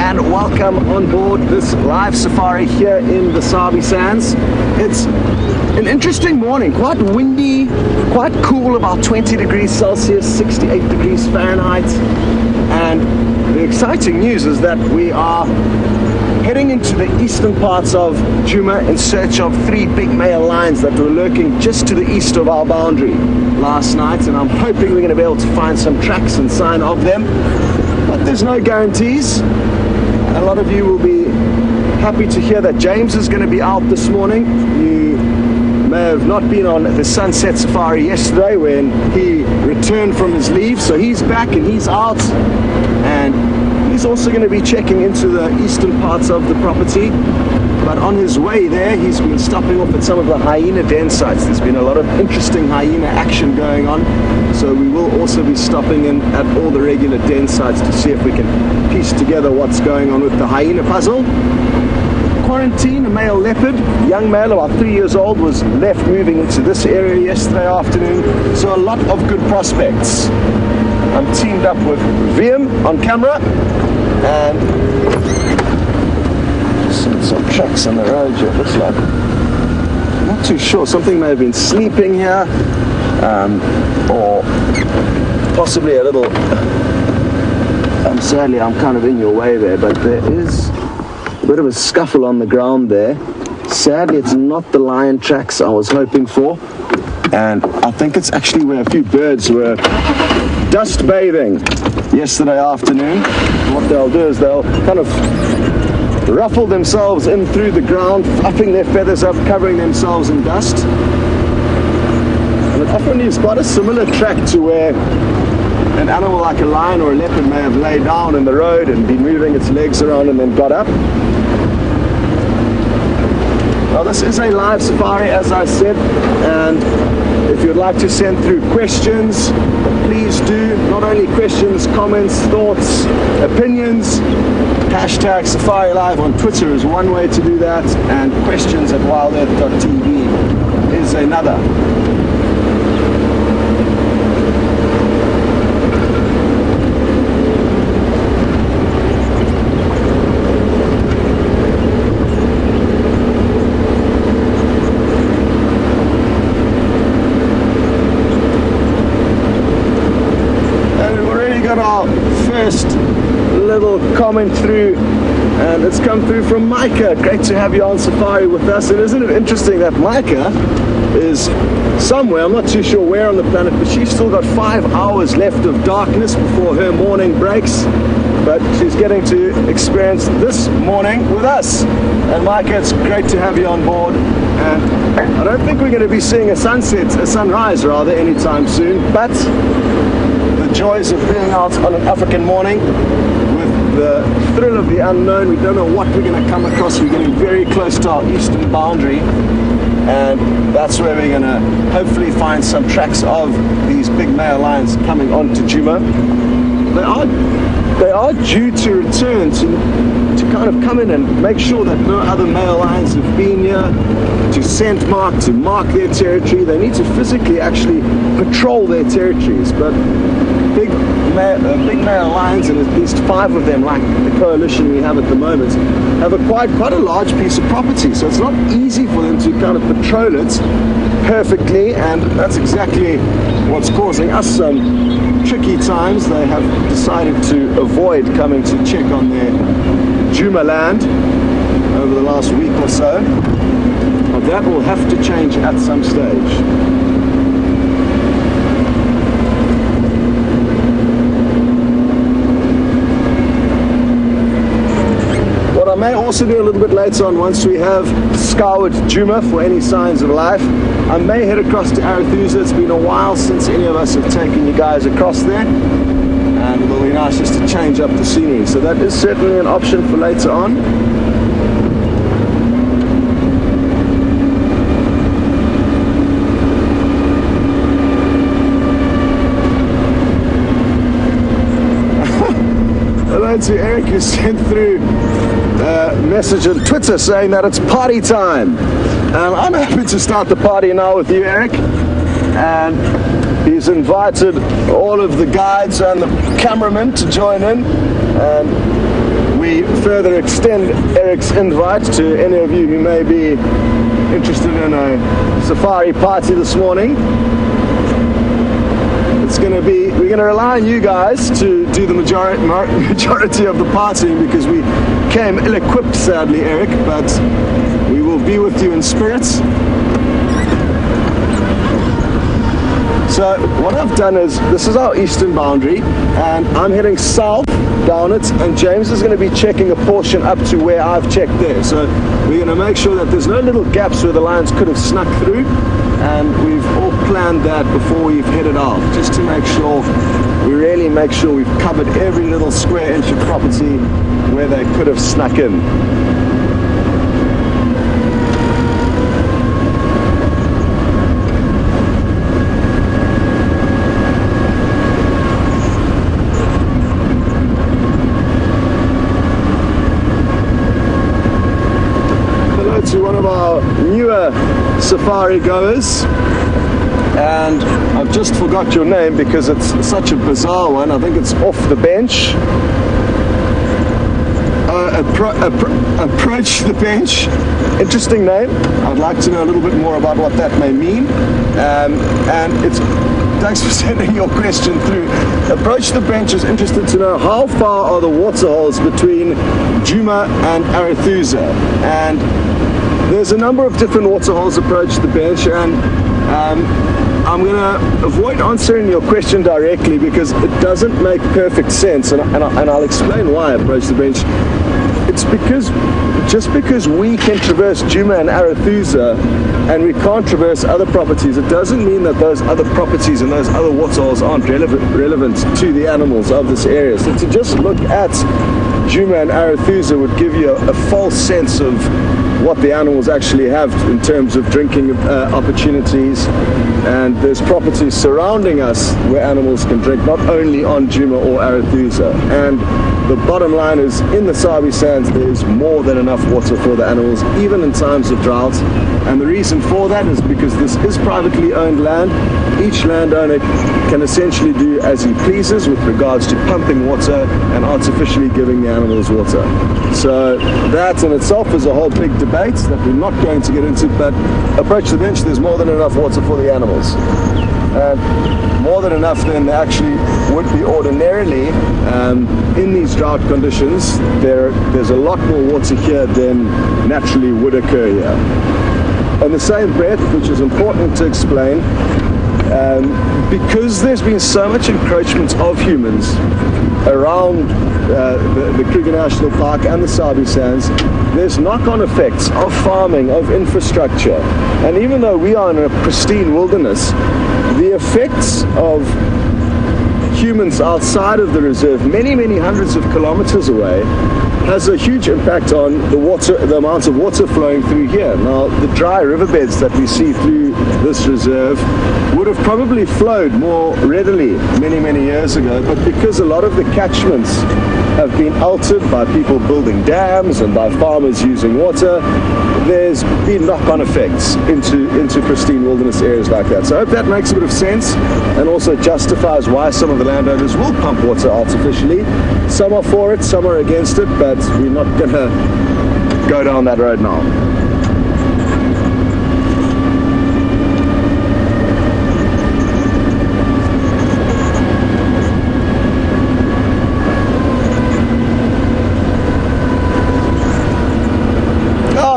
and welcome on board this live safari here in the Sabi Sands. It's an interesting morning, quite windy, quite cool, about 20 degrees Celsius, 68 degrees Fahrenheit. And the exciting news is that we are heading into the eastern parts of Djuma in search of 3 big male lions that were lurking just to the east of our boundary last night, and I'm hoping we're going to be able to find some tracks and sign of them, but there's no guarantees. A lot of you will be happy to hear that James is going to be out this morning. You may have not been on the sunset safari yesterday when he returned from his leave, so he's back and he's out, and he's also going to be checking into the eastern parts of the property. But on his way there, he's been stopping off at some of the hyena den sites. There's been a lot of interesting hyena action going on, so we will also be stopping in at all the regular den sites to see if we can piece together what's going on with the hyena puzzle. Quarantine, a male leopard, young male about 3 years old, was left moving into this area yesterday afternoon, so a lot of good prospects. I'm teamed up with VM on camera, and some tracks on the road here, it looks like. I'm not too sure, something may have been sleeping here, or possibly a little, sadly I'm kind of in your way there, but there is a bit of a scuffle on the ground there. Sadly it's not the lion tracks I was hoping for, and I think it's actually where a few birds were dust bathing yesterday afternoon. What they'll do is they'll kind of ruffle themselves in through the ground, fluffing their feathers up, covering themselves in dust. And it often is quite a similar track to where an animal like a lion or a leopard may have laid down in the road and been moving its legs around and then got up. Well, this is a live safari, as I said, and if you'd like to send through questions, please do. Not only questions, comments, thoughts, opinions. Hashtag Safari Live on Twitter is one way to do that, and questions at WildEarthTV is another. And we've already got our first little comment through, and it's come through from Micah. Great to have you on safari with us. And isn't it interesting that Micah is somewhere, I'm not too sure where on the planet, but she's still got 5 hours left of darkness before her morning breaks, but she's getting to experience this morning with us. And Micah, it's great to have you on board, and I don't think we're going to be seeing a sunrise rather anytime soon, but the joys of being out on an African morning, the thrill of the unknown. We don't know what we're going to come across. We're getting very close to our eastern boundary, and that's where we're going to hopefully find some tracks of these big male lions coming onto Djuma. They are due to return to kind of come in and make sure that no other male lions have been here, to scent mark, to mark their territory. They need to physically actually patrol their territories, but big male lions, and at least 5 of them, like the coalition we have at the moment, have acquired quite a large piece of property, so it's not easy for them to kind of patrol it perfectly, and that's exactly what's causing us some tricky times. They have decided to avoid coming to check on their Djuma land over the last week or so, but that will have to change at some stage. I may also do a little bit later on, once we have scoured Djuma for any signs of life, I may head across to Arathusa. It's been a while since any of us have taken you guys across there, and it'll be nice just to change up the scenery. So that is certainly an option for later on. Hello to Eric, who sent through a message on Twitter saying that it's party time. I'm happy to start the party now with you, Eric, and he's invited all of the guides and the cameramen to join in, and we further extend Eric's invite to any of you who may be interested in a safari party this morning. We're going to rely on you guys to do the majority of the partying, because we came ill-equipped, sadly, Eric, but we will be with you in spirit. So what I've done is, this is our eastern boundary, and I'm heading south down it, and James is going to be checking a portion up to where I've checked there. So we're going to make sure that there's no little gaps where the lions could have snuck through, and we've all planned that before we've headed out, just to make sure, we really make sure we've covered every little square inch of property where they could have snuck in. To one of our newer safari goers, and I've just forgot your name because it's such a bizarre one. I think it's Off the Bench. Approach the Bench. Interesting name. I'd like to know a little bit more about what that may mean. And it's, thanks for sending your question through. Approach the Bench is interested to know how far are the waterholes between Djuma and Arathusa. And there's a number of different waterholes approach the bench, and I'm going to avoid answering your question directly because it doesn't make perfect sense, and I'll explain why approach the bench. It's because just because we can traverse Djuma and Arathusa and we can't traverse other properties, it doesn't mean that those other properties and those other waterholes aren't relevant to the animals of this area. So to just look at Djuma and Arathusa would give you a false sense of what the animals actually have in terms of drinking opportunities, and there's properties surrounding us where animals can drink, not only on Djuma or Arathusa. And the bottom line is, in the Sabi Sands there is more than enough water for the animals, even in times of drought. And the reason for that is because this is privately owned land. Each landowner can essentially do as he pleases with regards to pumping water and artificially giving the animals water. So that in itself is a whole big debate that we're not going to get into, but approach the bench, there's more than enough water for the animals. And more than enough than there actually would be ordinarily. In these drought conditions, there's a lot more water here than naturally would occur here. On the same breath, which is important to explain, because there's been so much encroachment of humans around the Kruger National Park and the Sabi Sands, there's knock-on effects of farming, of infrastructure. And even though we are in a pristine wilderness, the effects of humans outside of the reserve, many, many hundreds of kilometers away, has a huge impact on the amount of water flowing through here. Now, the dry riverbeds that we see through this reserve would have probably flowed more readily many, many years ago, but because a lot of the catchments have been altered by people building dams and by farmers using water, there's been knock-on effects into pristine wilderness areas like that. So I hope that makes a bit of sense and also justifies why some of the landowners will pump water artificially. Some are for it, some are against it, but we're not going to go down that road now.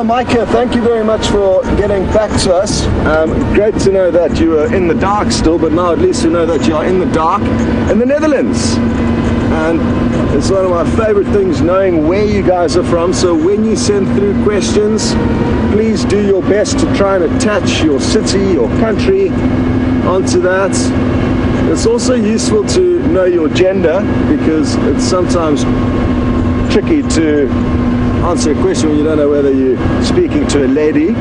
Micah, thank you very much for getting back to us. Great to know that you are in the dark still, but now at least we know that you are in the dark in the Netherlands. And it's one of my favorite things, knowing where you guys are from. So when you send through questions, please do your best to try and attach your city, your country onto that. It's also useful to know your gender, because it's sometimes tricky to answer a question when you don't know whether you're speaking to a lady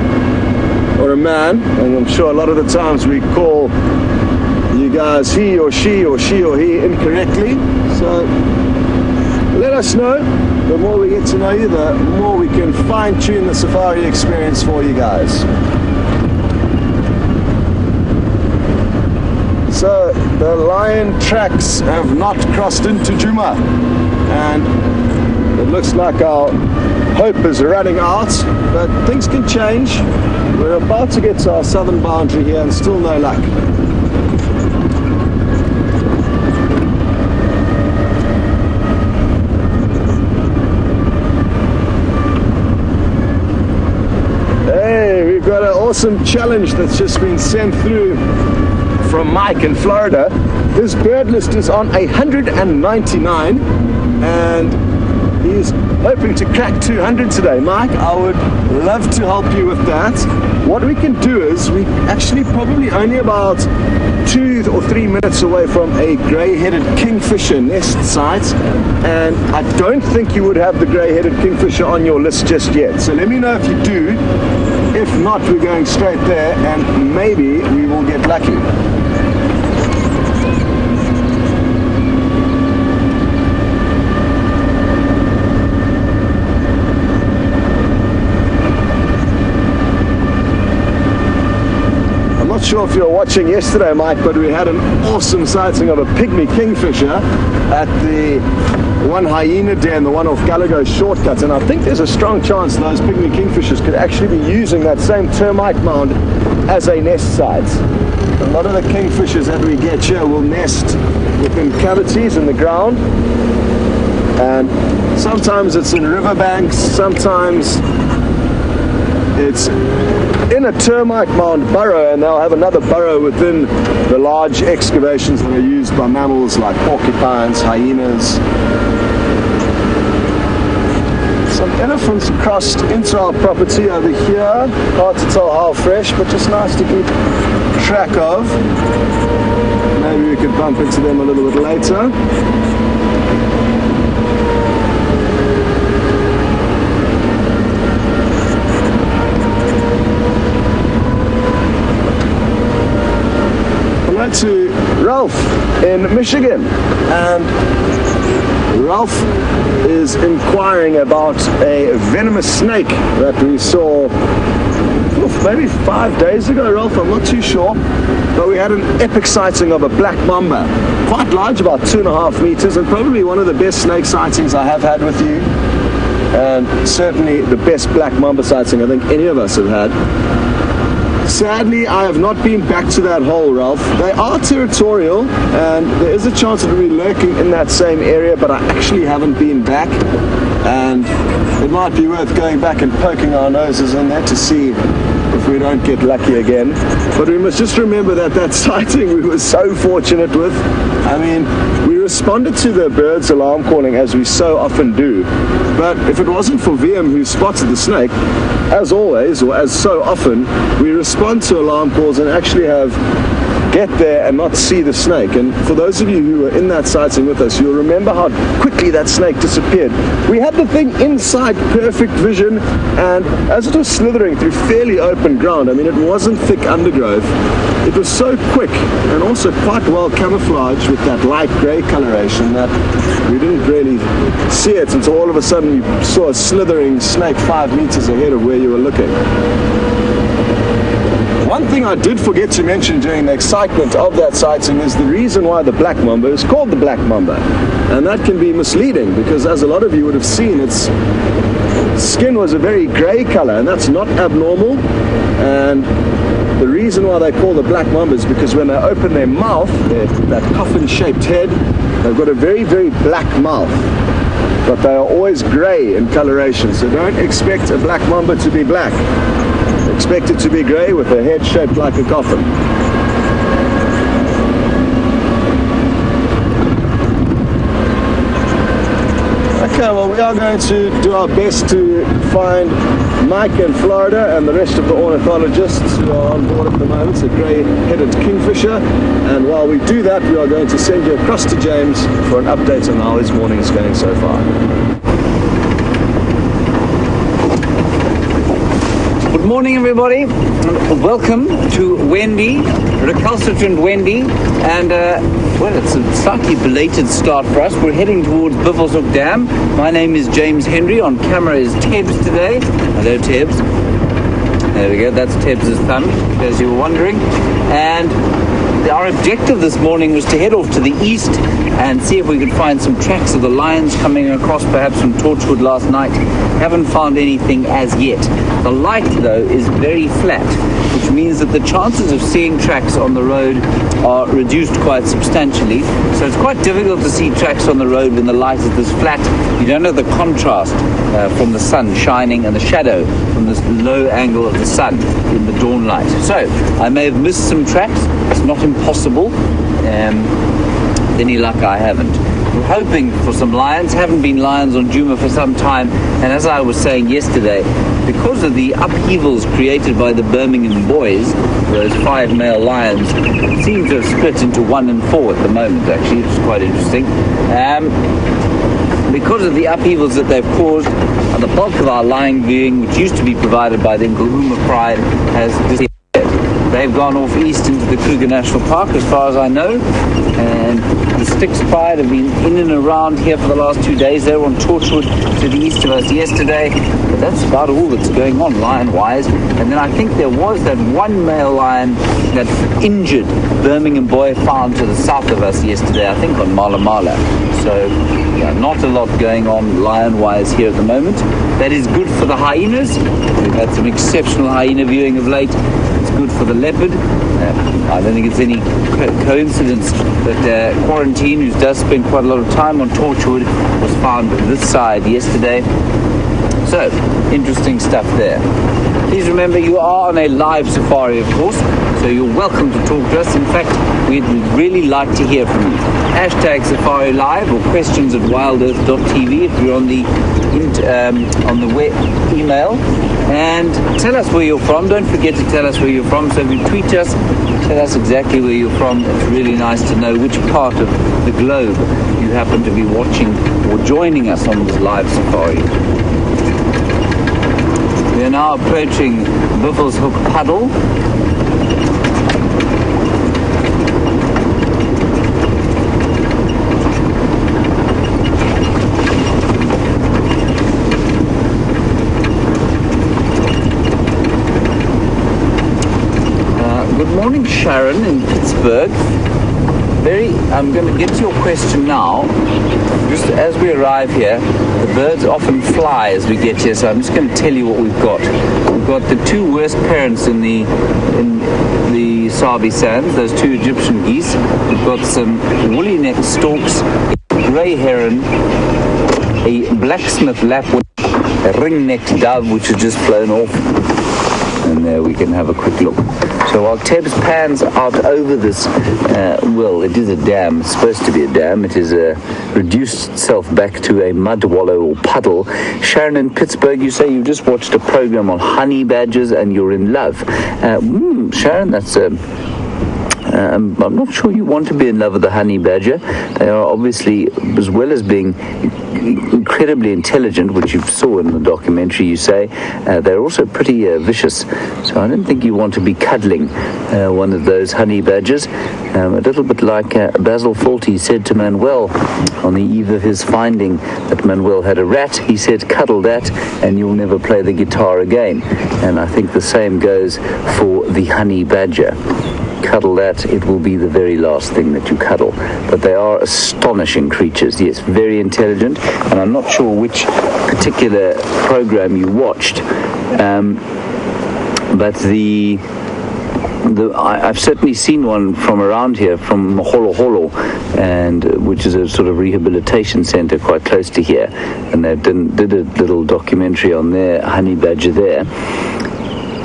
or a man, and I'm sure a lot of the times we call you guys he or she or he incorrectly. So let us know. The more we get to know you, the more we can fine-tune the safari experience for you guys. So the lion tracks have not crossed into Djuma, and It looks like our hope is running out, but things can change. We're about to get to our southern boundary here and still no luck. Hey, we've got an awesome challenge that's just been sent through from Mike in Florida. His bird list is on 199 and he's hoping to crack 200 today. Mike, I would love to help you with that. What we can do is we actually probably only about 2 or 3 minutes away from a grey-headed kingfisher nest site, and I don't think you would have the grey-headed kingfisher on your list just yet. So let me know if you do. If not, we're going straight there and maybe we will get lucky. Not sure if you were watching yesterday, Mike, but we had an awesome sighting of a pygmy kingfisher at the one hyena den, the one off Gallagher shortcut, and I think there's a strong chance those pygmy kingfishers could actually be using that same termite mound as a nest site. A lot of the kingfishers that we get here will nest within cavities in the ground, and sometimes it's in riverbanks, sometimes it's in a termite mound burrow, and they'll have another burrow within the large excavations that are used by mammals like porcupines, hyenas. Some elephants crossed into our property over here. Hard to tell how fresh, but just nice to keep track of. Maybe we could bump into them a little bit later. To Ralph in Michigan, and Ralph is inquiring about a venomous snake that we saw maybe 5 days ago, Ralph, I'm not too sure, but we had an epic sighting of a black mamba, quite large, about 2.5 meters, and probably one of the best snake sightings I have had with you, and certainly the best black mamba sighting I think any of us have had. Sadly, I have not been back to that hole, Ralph. They are territorial, and there is a chance that we'll be lurking in that same area, but I actually haven't been back, and it might be worth going back and poking our noses in there to see if we don't get lucky again. But we must just remember that that sighting we were so fortunate with. I mean, we responded to the bird's alarm calling as we so often do, but if it wasn't for VM who spotted the snake, as always, or as so often, we respond to alarm calls and actually get there and not see the snake. And for those of you who were in that sighting with us, you'll remember how quickly that snake disappeared. We had the thing inside perfect vision, and as it was slithering through fairly open ground, I mean, it wasn't thick undergrowth, it was so quick and also quite well camouflaged with that light grey coloration that we didn't really see it until all of a sudden you saw a slithering snake 5 meters ahead of where you were looking. One thing I did forget to mention during the excitement of that sighting is the reason why the black mamba is called the black mamba. And that can be misleading because, as a lot of you would have seen, its skin was a very grey colour, and that's not abnormal. And the reason why they call the black mamba is because when they open their mouth, that coffin-shaped head, they've got a very, very black mouth. But they are always grey in coloration, so don't expect a black mamba to be black. Expect it to be grey with a head shaped like a coffin. Okay, well, we are going to do our best to find Mike in Florida and the rest of the ornithologists who are on board at the moment, a grey-headed kingfisher. And while we do that, we are going to send you across to James for an update on how his morning is going so far. Good morning, everybody. Welcome to Wendy, recalcitrant Wendy, and well, it's a slightly belated start for us. We're heading towards Buffelshoek Dam. My name is James Henry. On camera is Tebs today. Hello, Tebs. There we go. That's Tebs' thumb, as you were wondering. And our objective this morning was to head off to the east and see if we could find some tracks of the lions coming across perhaps from Torchwood last night. Haven't found anything as yet. The light though is very flat, which means that the chances of seeing tracks on the road are reduced quite substantially. So it's quite difficult to see tracks on the road when the light is this flat. You don't have the contrast from the sun shining and the shadow from this low angle of the sun in the dawn light. So I may have missed some tracks. It's not impossible. Any luck, I haven't. We're hoping for some lions. Haven't been lions on Djuma for some time, and as I was saying yesterday, because of the upheavals created by the Birmingham boys, those 5 male lions seem to have split into 1 and 4 at the moment. Actually, it's quite interesting. Because of the upheavals that they've caused, the bulk of our lion viewing, which used to be provided by the Nkuhuma Pride, has disappeared. They've gone off east into the Kruger National Park, as far as I know, and the Styx Pride have been in and around here for the last 2 days. They were on Torchwood to the east of us yesterday, but that's about all that's going on lion-wise. And then I think there was that one male lion, that injured Birmingham boy, found to the south of us yesterday, I think on Mala Mala. So, yeah, not a lot going on lion-wise here at the moment. That is good for the hyenas. We've had some exceptional hyena viewing of late. It's good for the leopard. I don't think it's any coincidence that Quarantine, who does spend quite a lot of time on Torchwood, was found this side yesterday. So, interesting stuff there. Please remember, you are on a live safari, of course, so you're welcome to talk to us. In fact, we'd really like to hear from you. Hashtag Safari Live or questions at WildEarthTV if you're on the web email. And tell us where you're from. Don't forget to tell us where you're from. So if you tweet us, tell us exactly where you're from. It's really nice to know which part of the globe you happen to be watching or joining us on this live safari. We are now approaching Buffels Hook Puddle. Good morning, Sharon in Pittsburgh. I'm going to get to your question now. Just as we arrive here, the birds often fly as we get here, so I'm just going to tell you what we've got. We've got the 2 worst parents in the Sabi Sands, those 2 Egyptian geese. We've got some woolly-necked storks, a grey heron, a blacksmith lapwing, a ring-necked dove which has just flown off, and there we can have a quick look. So while Tebs pans out over this, well, it is a dam. It's supposed to be a dam. It is reduced itself back to a mud wallow or puddle. Sharon in Pittsburgh, you say you just watched a program on honey badgers and you're in love. Sharon, that's I'm not sure you want to be in love with the honey badger. They are obviously, as well as being incredibly intelligent, which you saw in the documentary, you say, they're also pretty vicious. So I don't think you want to be cuddling one of those honey badgers. A little bit like Basil Fawlty said to Manuel on the eve of his finding that Manuel had a rat. He said, cuddle that and you'll never play the guitar again. And I think the same goes for the honey badger. Cuddle that, it will be the very last thing that you cuddle. But they are astonishing creatures, yes, very intelligent, and I'm not sure which particular program you watched, but I've certainly seen one from around here, from Holo Holo, and which is a sort of rehabilitation center quite close to here, and they did a little documentary on their honey badger there.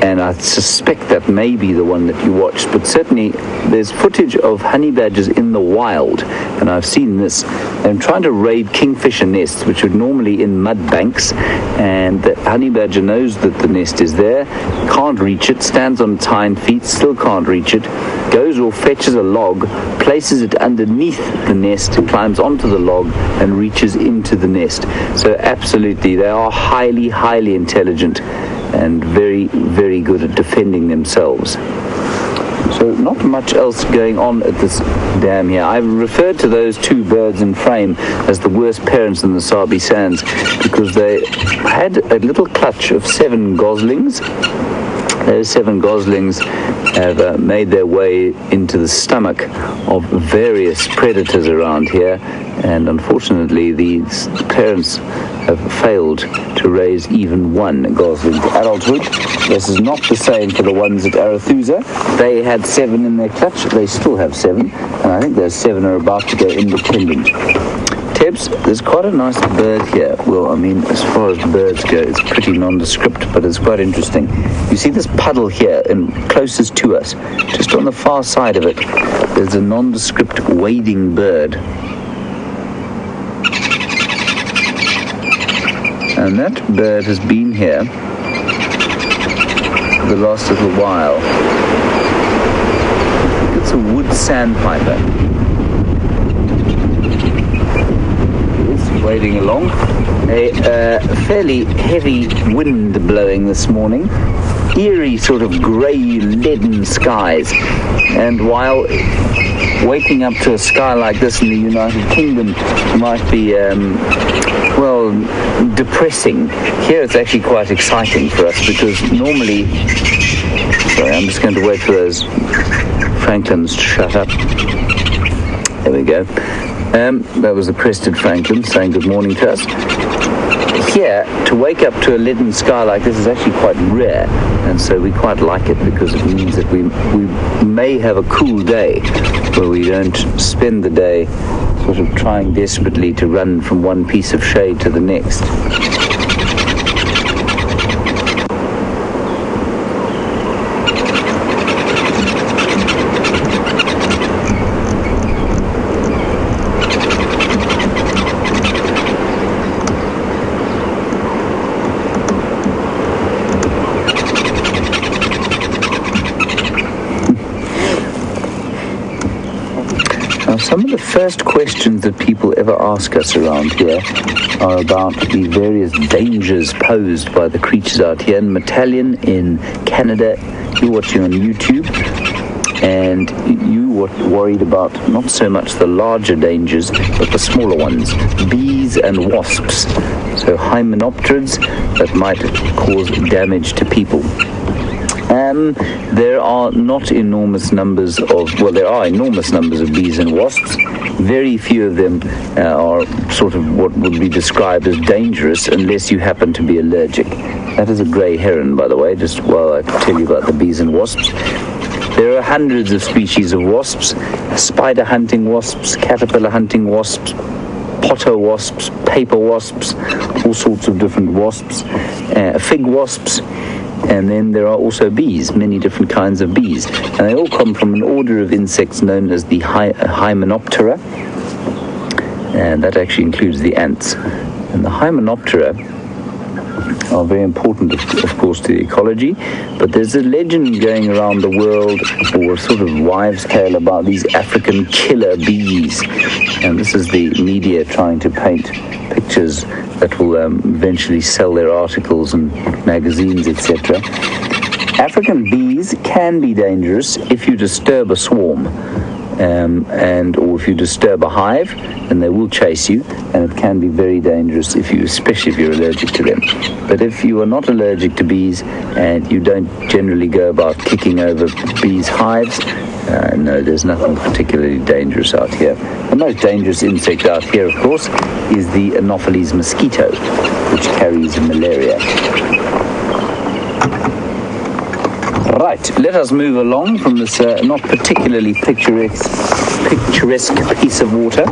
And I suspect that may be the one that you watched, but certainly there's footage of honey badgers in the wild, and I've seen this. They're trying to raid kingfisher nests, which are normally in mud banks, and the honey badger knows that the nest is there, can't reach it, stands on its hind feet, still can't reach it, goes or fetches a log, places it underneath the nest, climbs onto the log, and reaches into the nest. So absolutely, they are highly, highly intelligent and very, very good at defending themselves. So not much else going on at this dam here. I've referred to those 2 birds in frame as the worst parents in the Sabi Sands because they had a little clutch of 7 goslings, Those 7 goslings have made their way into the stomach of various predators around here, and unfortunately these parents have failed to raise even one gosling to adulthood. This is not the same for the ones at Arathusa. They had 7 in their clutch. They still have 7, and I think those 7 are about to go independent. Tebs, there's quite a nice bird here. Well, I mean, as far as birds go, it's pretty nondescript, but it's quite interesting. You see this puddle here, and closest to us, just on the far side of it, there's a nondescript wading bird. And that bird has been here for the last little while. I think it's a wood sandpiper. Wading along. A fairly heavy wind blowing this morning. Eerie sort of grey leaden skies. And while waking up to a sky like this in the United Kingdom might be, well, depressing, here it's actually quite exciting for us, because normally... Sorry, I'm just going to wait for those francolins to shut up. There we go. That was the crested francolin saying good morning to us. Here, to wake up to a leaden sky like this is actually quite rare, and so we quite like it, because it means that we may have a cool day where we don't spend the day sort of trying desperately to run from one piece of shade to the next. Some of the first questions that people ever ask us around here are about the various dangers posed by the creatures out here. In Metallion in Canada, you're watching on YouTube, and you were worried about not so much the larger dangers, but the smaller ones, bees and wasps, so hymenopterids that might cause damage to people. There are not enormous numbers of, well, there are enormous numbers of bees and wasps. Very few of them are sort of what would be described as dangerous unless you happen to be allergic. That is a grey heron, by the way, just while I tell you about the bees and wasps. There are hundreds of species of wasps: spider hunting wasps, caterpillar hunting wasps, potter wasps, paper wasps, all sorts of different wasps, fig wasps. And then there are also bees, many different kinds of bees. And they all come from an order of insects known as the Hymenoptera. And that actually includes the ants. And the Hymenoptera are very important, of course, to the ecology. But there's a legend going around the world, or a sort of wives' tale, about these African killer bees. And this is the media trying to paint pictures that will eventually sell their articles and magazines, etc. African bees can be dangerous if you disturb a swarm, or if you disturb a hive, then they will chase you, and it can be very dangerous especially if you're allergic to them. But if you are not allergic to bees and you don't generally go about kicking over bees' hives, no, there's nothing particularly dangerous out here. The most dangerous insect out here, of course, is the Anopheles mosquito, which carries malaria. Right, let us move along from this not particularly picturesque piece of water.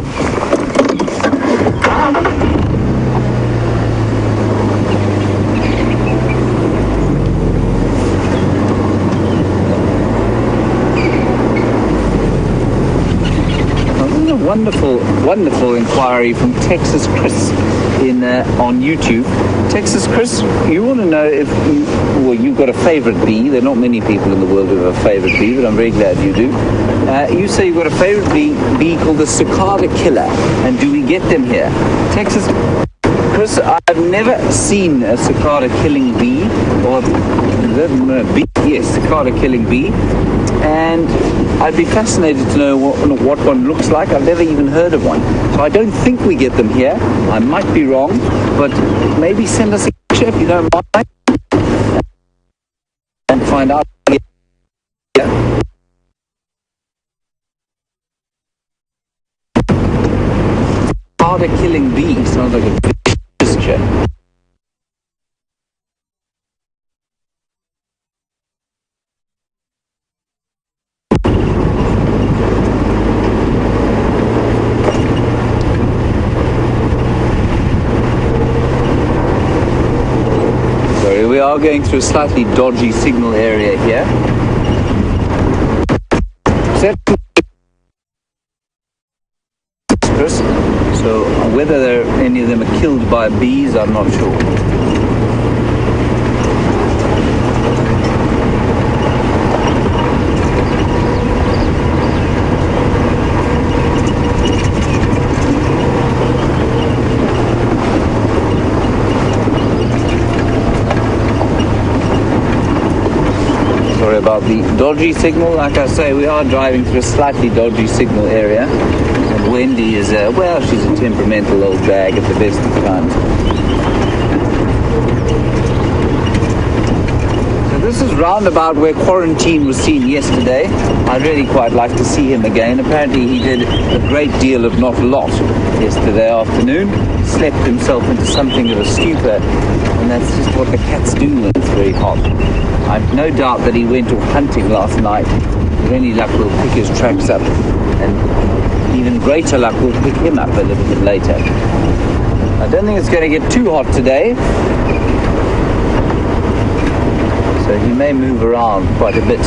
Wonderful inquiry from Texas Chris on YouTube. Texas Chris, you want to know if you've got a favorite bee. There are not many people in the world who have a favorite bee, but I'm very glad you do. You say you've got a favorite bee called the cicada killer, and do we get them here? Texas Chris, I've never seen a cicada killing bee, or cicada killing bee, and I'd be fascinated to know what one looks like. I've never even heard of one, so I don't think we get them here. I might be wrong, but maybe send us a picture if you don't mind. and find out. Harder killing bee sounds like a gesture. Sorry, we are going through a slightly dodgy signal area here. So whether any of them are killed by bees, I'm not sure. Sorry about the dodgy signal. Like I say, we are driving through a slightly dodgy signal area. And Wendy is, well, she's a temperamental old bag at the best of times. So this is roundabout where Quarantine was seen yesterday. I'd really quite like to see him again. Apparently he did a great deal of not a lot yesterday afternoon. Slept himself into something of a stupor. And that's just what the cats do when it's very hot. I've no doubt that he went off hunting last night. With any luck, we'll pick his tracks up. And even greater luck, we'll pick him up a little bit later. I don't think it's going to get too hot today. So he may move around quite a bit.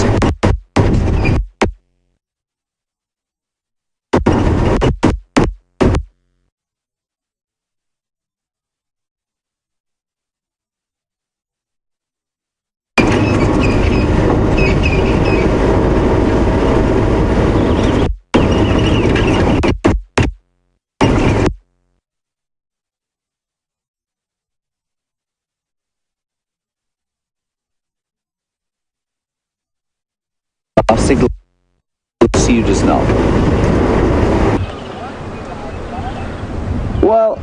Our signal will see you just now. Well,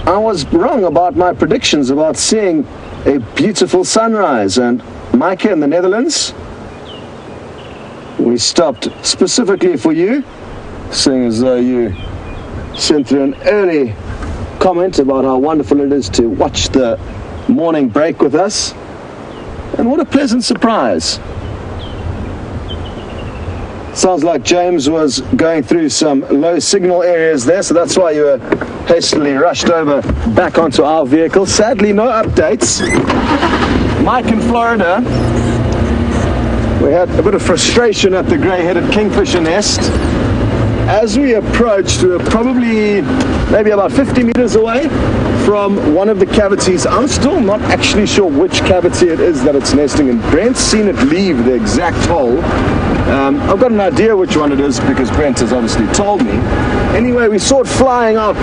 I was wrong about my predictions about seeing a beautiful sunrise, and Micah in the Netherlands, we stopped specifically for you, seeing as though you sent through an early comment about how wonderful it is to watch the morning break with us, and what a pleasant surprise. Sounds like James was going through some low signal areas there, so that's why you were hastily rushed over back onto our vehicle. Sadly, no updates. Mike in Florida, we had a bit of frustration at the grey-headed kingfisher nest. As we approached, we were probably maybe about 50 meters away from one of the cavities. I'm still not actually sure which cavity it is that it's nesting in. Brent's seen it leave the exact hole. I've got an idea which one it is because Brent has obviously told me. Anyway, we saw it flying out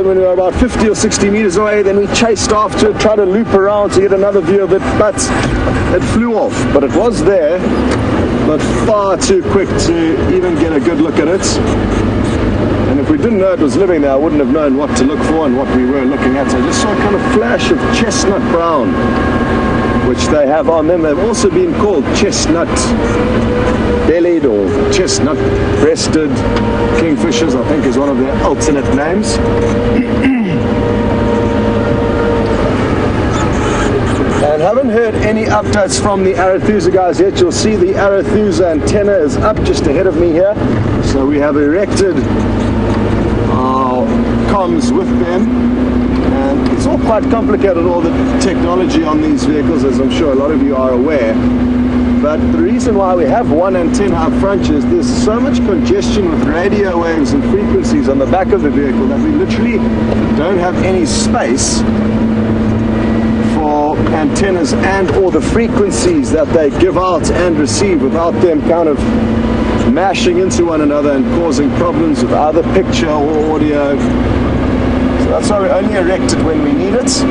when we were about 50 or 60 meters away. Then we chased after it, tried to loop around to get another view of it, but it flew off. But it was there, but far too quick to even get a good look at it. And if we didn't know it was living there, I wouldn't have known what to look for and what we were looking at. So I just saw a kind of flash of chestnut brown, which they have on them. They've also been called chestnut-bellied or chestnut-breasted kingfishers, I think is one of their alternate names. And haven't heard any updates from the Arathusa guys yet. You'll see the Arathusa antenna is up just ahead of me here. So we have erected our comms with them. And it's all quite complicated, all the technology on these vehicles, as I'm sure a lot of you are aware. But the reason why we have one antenna up front is there's so much congestion with radio waves and frequencies on the back of the vehicle that we literally don't have any space for antennas and or the frequencies that they give out and receive without them kind of mashing into one another and causing problems with either picture or audio. So that's why we only erect it when we need it.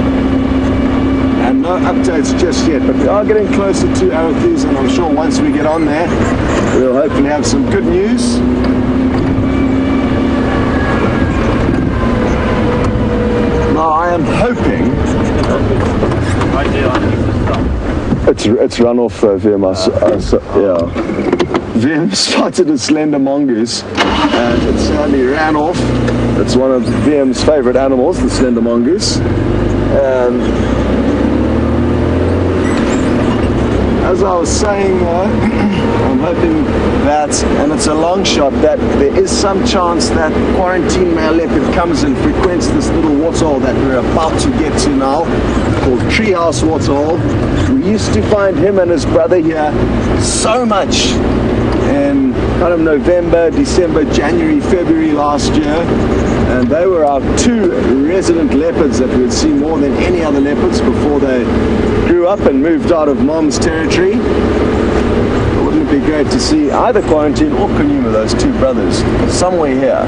And no updates just yet, but we are getting closer to Arathusa, and I'm sure once we get on there, we'll hopefully have some good news. Now I am hoping It's run off though, Vim. Yeah. Vim spotted a slender mongoose and it sadly ran off. It's one of Vim's favorite animals, the slender mongoose. And as I was saying, I'm hoping that, and it's a long shot, that there is some chance that quarantine male leopard comes and frequents this little waterhole that we're about to get to now, called Treehouse Waterhole. We used to find him and his brother here so much in kind of November, December, January, February last year, and they were our two resident leopards that we had seen more than any other leopards before they grew up and moved out of mom's territory. Wouldn't it be great to see either Quarantine or Kanuma, those two brothers, somewhere here?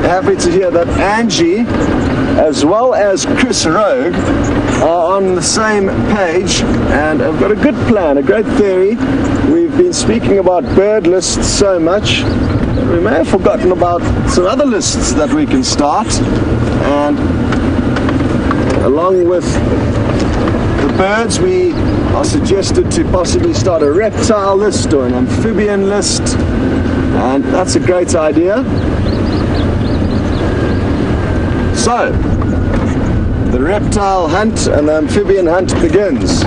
Happy to hear that Angie, as well as Chris Rogue, are on the same page and have got a good plan, a great theory. We've been speaking about bird lists so much that we may have forgotten about some other lists that we can start, and along with the birds we are suggested to possibly start a reptile list or an amphibian list, and that's a great idea. So, the reptile hunt and the amphibian hunt begins.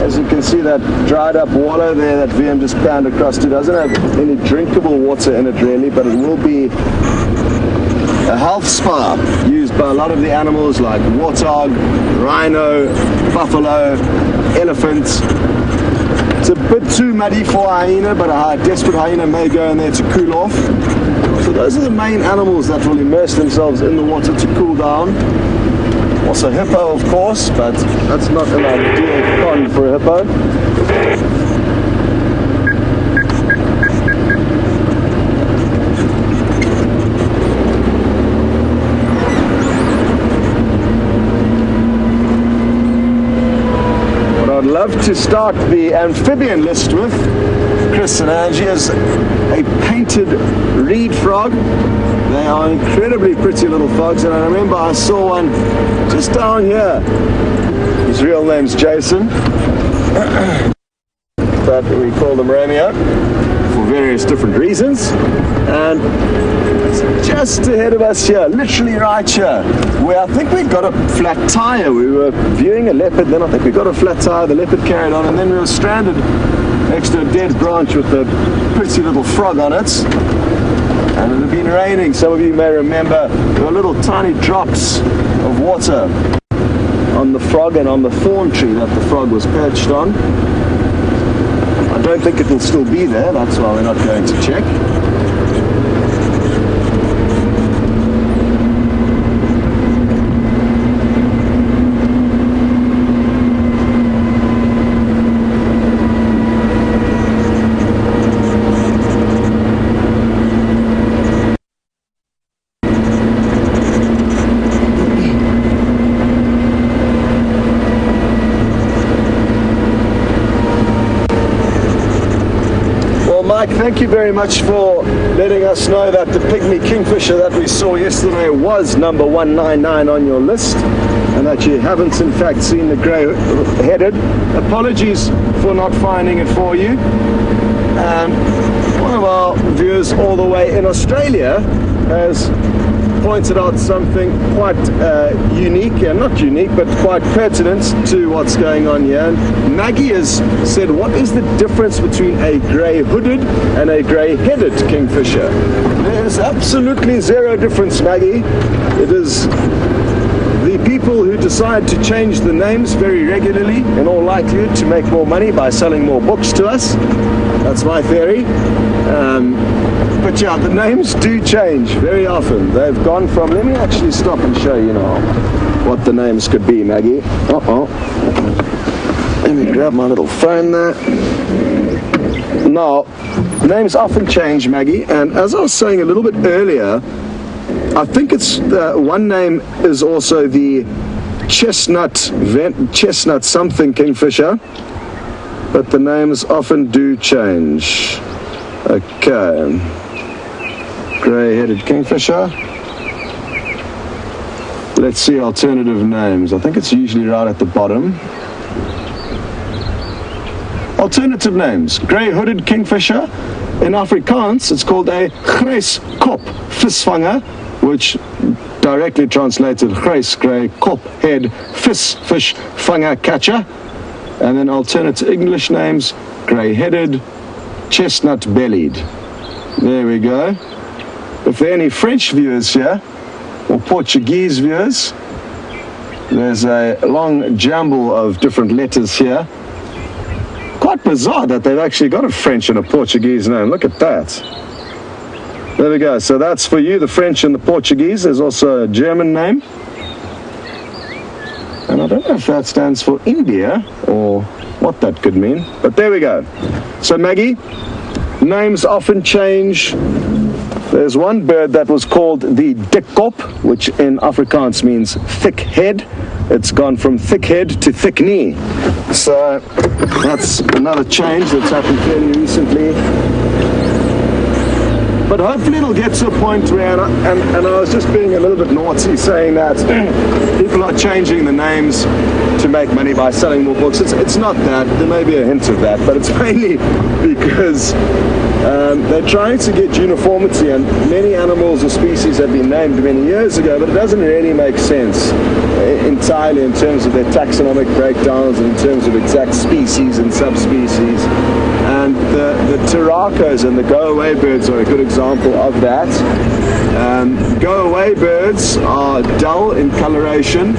As you can see, that dried up water there that VM just panned across to doesn't have any drinkable water in it really, but it will be a health spa used by a lot of the animals like warthog, rhino, buffalo, elephant. It's a bit too muddy for a hyena, but a desperate hyena may go in there to cool off. So those are the main animals that will immerse themselves in the water to cool down. Also hippo, of course, but that's not an ideal pond for a hippo. Love to start the amphibian list with, Chris and Angie, is a painted reed frog. They are incredibly pretty little frogs, and I remember I saw one just down here. His real name's Jason, but we call them Romeo for various different reasons. And it's just ahead of us here, literally right here, where I think we got a flat tire. We were viewing a leopard, then I think we got a flat tire, the leopard carried on, and then we were stranded next to a dead branch with a pretty little frog on it. And it had been raining. Some of you may remember there were little tiny drops of water on the frog and on the thorn tree that the frog was perched on. I don't think it will still be there, that's why we're not going to check. Mike, thank you very much for letting us know that the pygmy kingfisher that we saw yesterday was number 199 on your list, and that you haven't in fact seen the grey-headed. Apologies for not finding it for you. And one of our viewers all the way in Australia has pointed out something quite unique, and not unique, but quite pertinent to what's going on here. And Maggie has said, what is the difference between a grey-hooded and a grey-headed kingfisher? There's absolutely zero difference, Maggie. It is the people who decide to change the names very regularly, in all likelihood to make more money by selling more books to us. That's my theory. But yeah, the names do change very often. They've gone from, let me actually stop and show you now what the names could be, Maggie. Let me grab my little phone there. Now, names often change, Maggie, and as I was saying a little bit earlier, I think it's one name is also the chestnut something kingfisher, but the names often do change. Okay, grey-headed kingfisher. Let's see alternative names. I think it's usually right at the bottom. Alternative names: grey-hooded kingfisher. In Afrikaans, it's called a grijskop visvanger, which directly translated grys, grey, kop, head, fish, vanger, catcher. And then alternative English names: grey-headed, chestnut-bellied. There we go. If there are any French viewers here, or Portuguese viewers, there's a long jumble of different letters here. Quite bizarre that they've actually got a French and a Portuguese name. Look at that. There we go. So that's for you, the French and the Portuguese. There's also a German name. And I don't know if that stands for India or what that could mean. But there we go. So Maggie, names often change. There's one bird that was called the dikkop, which in Afrikaans means thick head. It's gone from thick head to thick knee. So that's another change that's happened fairly recently. But hopefully it'll get to a point where, and I was just being a little bit naughty saying that people are changing the names to make money by selling more books. It's not that. There may be a hint of that, but it's mainly because they're trying to get uniformity, and many animals or species have been named many years ago, but it doesn't really make sense entirely in terms of their taxonomic breakdowns and in terms of exact species and subspecies. And the turacos and the go-away birds are a good example of that. Go-away birds are dull in coloration,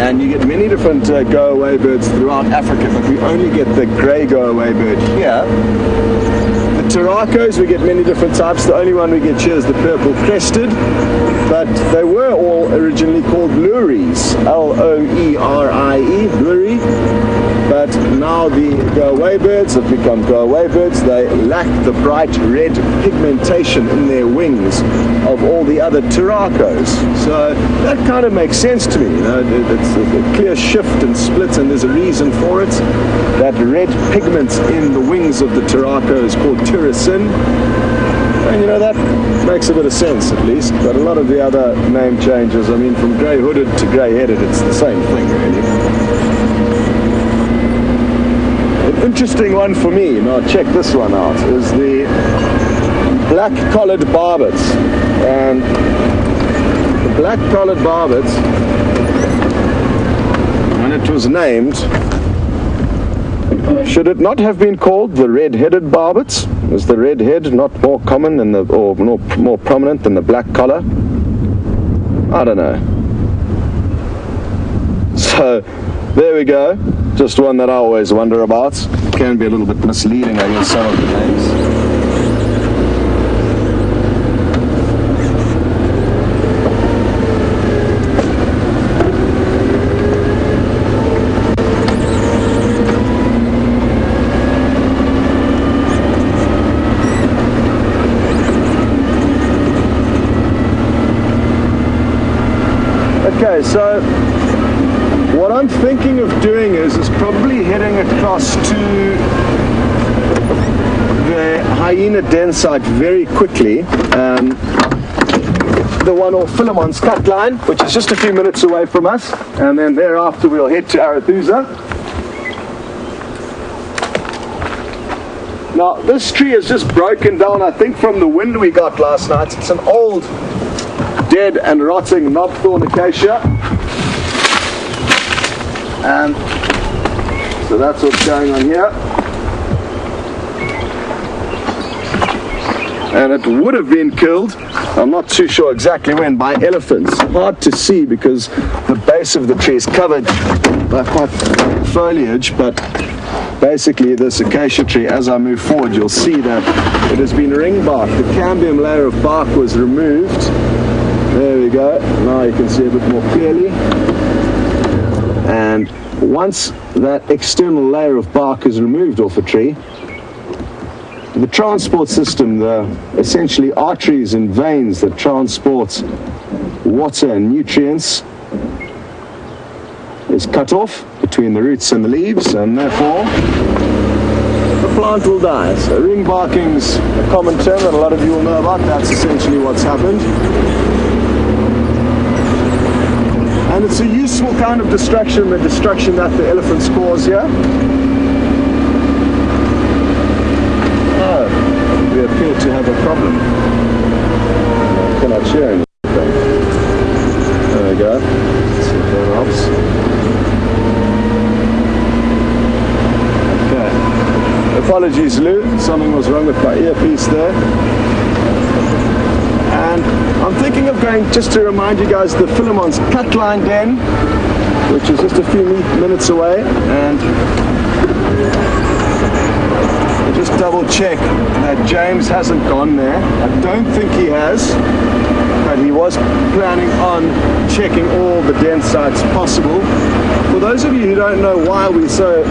and you get many different go-away birds throughout Africa, but we only get the grey go-away bird here. The turacos, we get many different types. The only one we get here is the purple crested, but they were all originally called lories, L-O-E-R-I-E, lorie. But now the go-away birds have become go-away birds. They lack the bright red pigmentation in their wings of all the other turacos. So that kind of makes sense to me. You know, it's a clear shift and split, and there's a reason for it. That red pigment in the wings of the turaco is called tyrosine. And you know, that makes a bit of sense at least. But a lot of the other name changes, I mean, from grey-hooded to grey-headed, it's the same thing really. Interesting one for me, now check this one out, is the black-collared barbets. And the black-collared barbets, when it was named, should it not have been called the red-headed barbets? Is the red head not more common than the, or more prominent than the black collar? I don't know. So there we go. Just one that I always wonder about. It can be a little bit misleading, I guess, some of the names. Okay, so what I'm thinking of doing is probably heading across to the hyena den site very quickly. The one off Philemon's cut line, which is just a few minutes away from us, and then thereafter we'll head to Arathusa. Now this tree is just broken down, I think, from the wind we got last night. It's an old, dead and rotting knobthorn acacia. And so that's what's going on here. And it would have been killed, I'm not too sure exactly when, by elephants. Hard to see because the base of the tree is covered by quite foliage, but basically this acacia tree, as I move forward, you'll see that it has been ring barked. The cambium layer of bark was removed. There we go. Now you can see a bit more clearly. And once that external layer of bark is removed off a tree, the transport system, the essentially arteries and veins that transport water and nutrients, is cut off between the roots and the leaves, and therefore the plant will die. So ring barking's a common term that a lot of you will know about. That's essentially what's happened. And it's a useful kind of distraction, the destruction that the elephants cause here. Oh, we appear to have a problem. I cannot share anything. There we go. Let's see if that helps. Okay. Apologies, Lou. Something was wrong with my earpiece there. And I'm thinking of going, just to remind you guys, the Philemon's Cutline Den, which is just a few minutes away, and I'll just double check that James hasn't gone there. I don't think he has, but he was planning on checking all the den sites possible. For those of you who don't know why we're so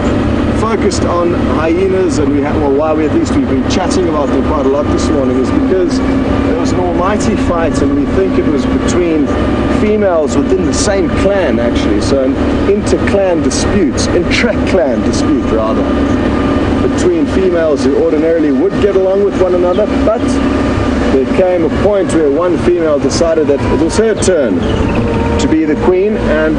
focused on hyenas, and why we've been chatting about them quite a lot this morning, is because there was an almighty fight, and we think it was between females within the same clan, actually. So an inter-clan dispute, intra-clan dispute rather, between females who ordinarily would get along with one another, but there came a point where one female decided that it was her turn to be the queen, and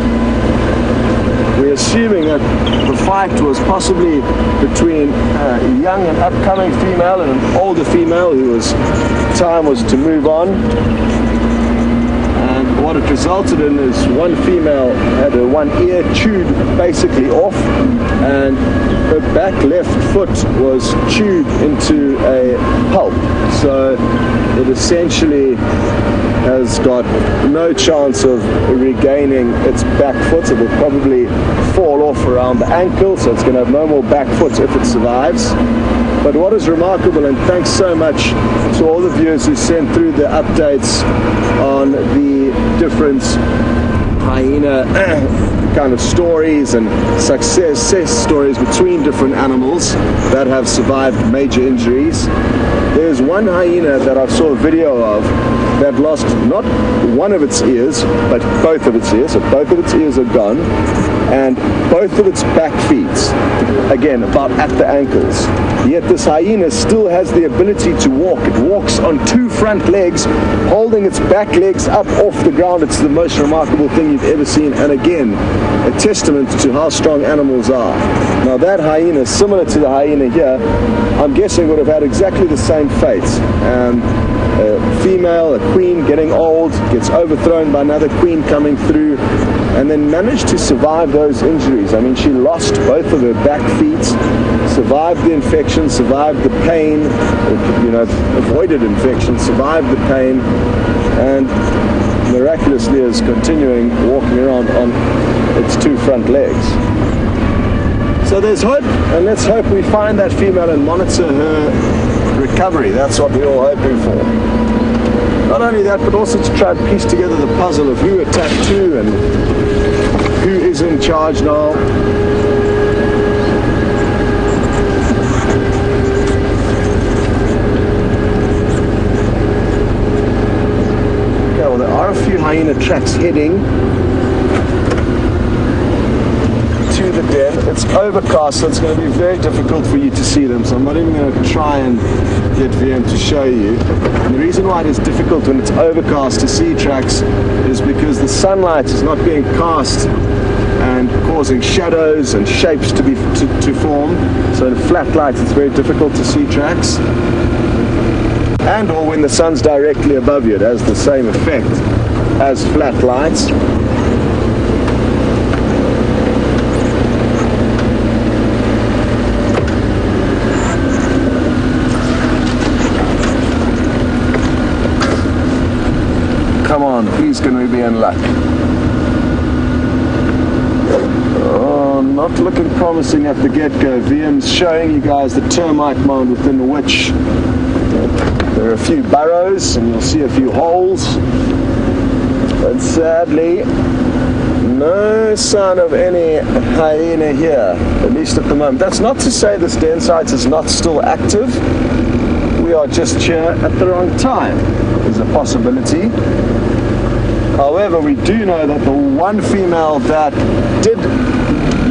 we're assuming that the fight was possibly between a young and upcoming female and an older female who was, time was to move on. And what it resulted in is one female had her one ear chewed basically off, and her back left foot was chewed into a pulp. So it essentially has got no chance of regaining its back foot. It will probably fall off around the ankle, so it's going to have no more back foot if it survives. But what is remarkable, and thanks so much to all the viewers who sent through the updates on the different hyena kind of stories and success stories between different animals that have survived major injuries. There's one hyena that I saw a video of that lost not one of its ears, but both of its ears. So both of its ears are gone, and both of its back feet, again about at the ankles. Yet this hyena still has the ability to walk. It walks on two front legs, holding its back legs up off the ground. It's the most remarkable thing you've ever seen, and again, a testament to how strong animals are. Now that hyena, similar to the hyena here, I'm guessing would have had exactly the same fate. A female, a queen getting old, gets overthrown by another queen coming through, and then managed to survive those injuries. I mean, she lost both of her back feet, survived the infection, survived the pain, avoided infection, survived the pain, and miraculously is continuing walking around on its two front legs. So there's hope, and let's hope we find that female and monitor her recovery. That's what we're all hoping for. Not only that, but also to try and piece together the puzzle of who attacked who and who is in charge now. Okay, well, there are a few hyena tracks heading to the den. It's overcast, so it's going to be very difficult for you to see them, so I'm not even going to try and get VM to show you. And the reason why it is difficult when it's overcast to see tracks is because the sunlight is not being cast and causing shadows and shapes to form. So in flat light it's very difficult to see tracks, and or when the sun's directly above you it has the same effect as flat lights. Come on, who's going to be in luck? Oh, not looking promising at the get-go. VM's showing you guys the termite mound within which there are a few burrows and you'll see a few holes. But sadly, no sign of any hyena here, at least at the moment. That's not to say this den site is not still active. We are just here at the wrong time, is a possibility. However, we do know that the one female that did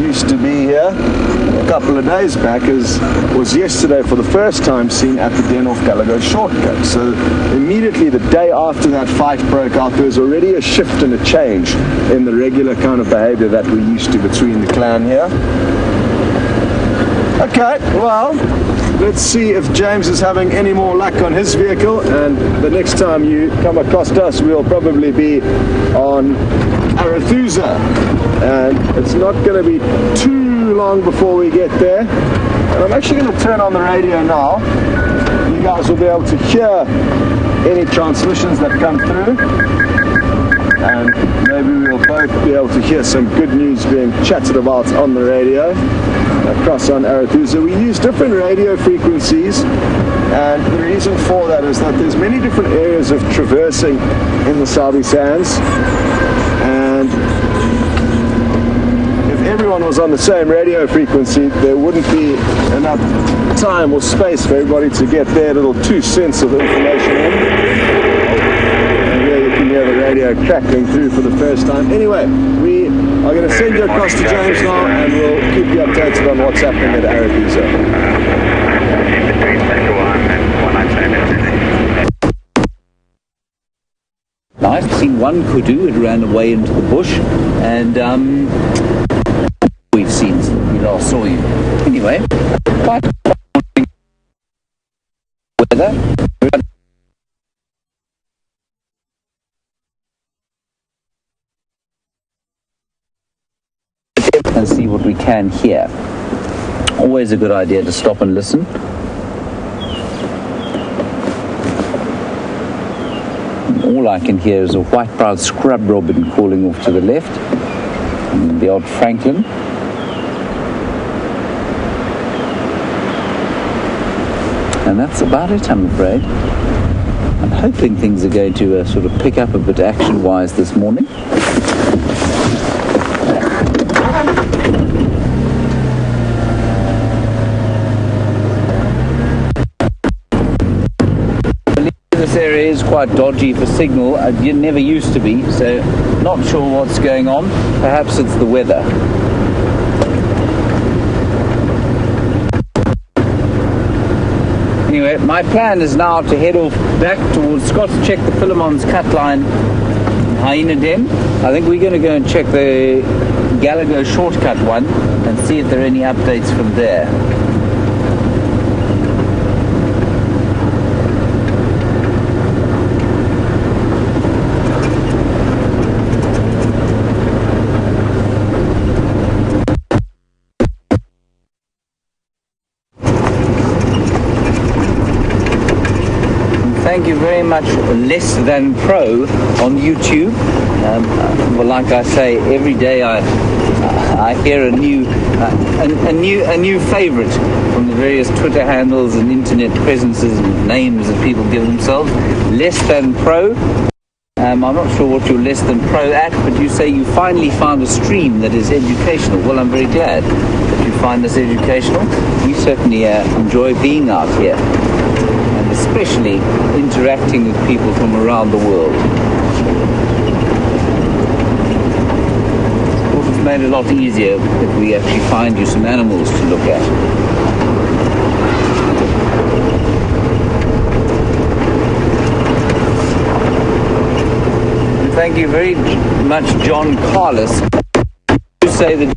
used to be here a couple of days back was yesterday for the first time seen at the Den of Gallagher shortcut. So immediately the day after that fight broke out, there was already a shift and a change in the regular kind of behavior that we're used to between the clan here. Okay, well, let's see if James is having any more luck on his vehicle, and the next time you come across us, we'll probably be on Arathusa, and it's not going to be too long before we get there. And I'm actually going to turn on the radio now. You guys will be able to hear any transmissions that come through, and maybe we'll both be able to hear some good news being chatted about on the radio across on Arathusa. We use different radio frequencies, and the reason for that is that there's many different areas of traversing in the Sabi Sands, and if everyone was on the same radio frequency, there wouldn't be enough time or space for everybody to get their little 2 cents of information in. And here you can hear the radio crackling through for the first time. Anyway, we are going to send you across to James now, and we'll keep you updated on what's happening at Arathusa. I've seen one kudu, it ran away into the bush, and we've seen since we last saw you. Anyway, quite weather. And see what we can hear. Always a good idea to stop and listen. All I can hear is a white-browed scrub robin calling off to the left, and the odd francolin. And that's about it, I'm afraid. I'm hoping things are going to sort of pick up a bit action-wise this morning. This area is quite dodgy for signal. It never used to be, so not sure what's going on. Perhaps it's the weather. Anyway, my plan is now to head off back towards Scott's, check the Philemon's cut line hyena den. I think we're going to go and check the Gallagher shortcut one and see if there are any updates from there. Thank you very much, Less Than Pro on YouTube. Well, like I say, every day I hear a new favorite from the various Twitter handles and internet presences and names that people give themselves. Less Than Pro. I'm not sure what you're Less Than Pro at, but you say you finally found a stream that is educational. Well, I'm very glad that you find this educational. We certainly enjoy being out here, especially interacting with people from around the world. Of course, it's made it a lot easier if we actually find you some animals to look at. And thank you very much, John Carlos. You say that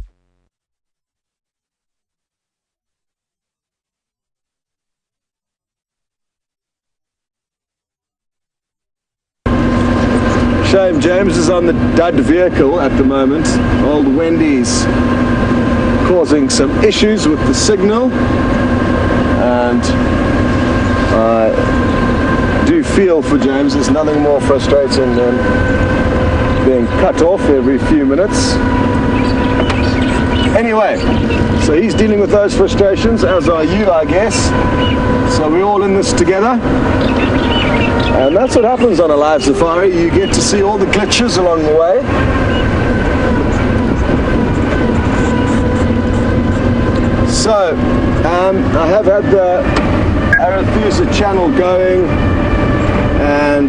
Shame James is on the dud vehicle at the moment. Old Wendy's causing some issues with the signal, and I do feel for James. There's nothing more frustrating than being cut off every few minutes. Anyway, so he's dealing with those frustrations, as are you, I guess. So we're all in this together. And that's what happens on a live safari. You get to see all the glitches along the way. So, I have had the Arathusa channel going, and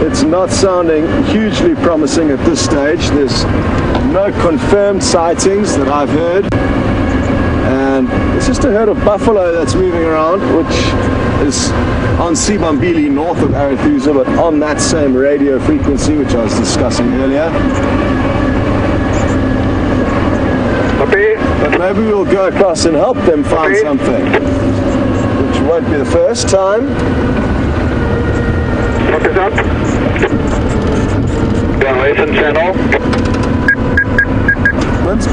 it's not sounding hugely promising at this stage. There's no confirmed sightings that I've heard, and it's just a herd of buffalo that's moving around, which is on Sibambili north of Arathusa, but on that same radio frequency which I was discussing earlier. Okay. But maybe we'll go across and help them find something, which won't be the first time. What is up? Downlation channel.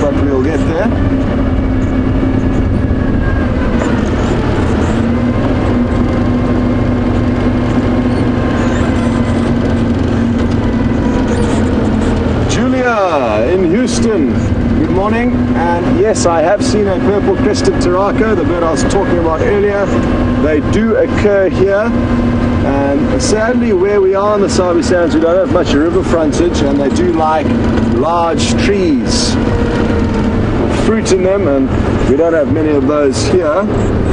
But we'll get there. Julia in Houston, good morning. And yes, I have seen a purple-crested turaco, the bird I was talking about earlier. They do occur here, and sadly where we are in the Sabi Sands we don't have much river frontage, and they do like large trees with fruit in them, and we don't have many of those here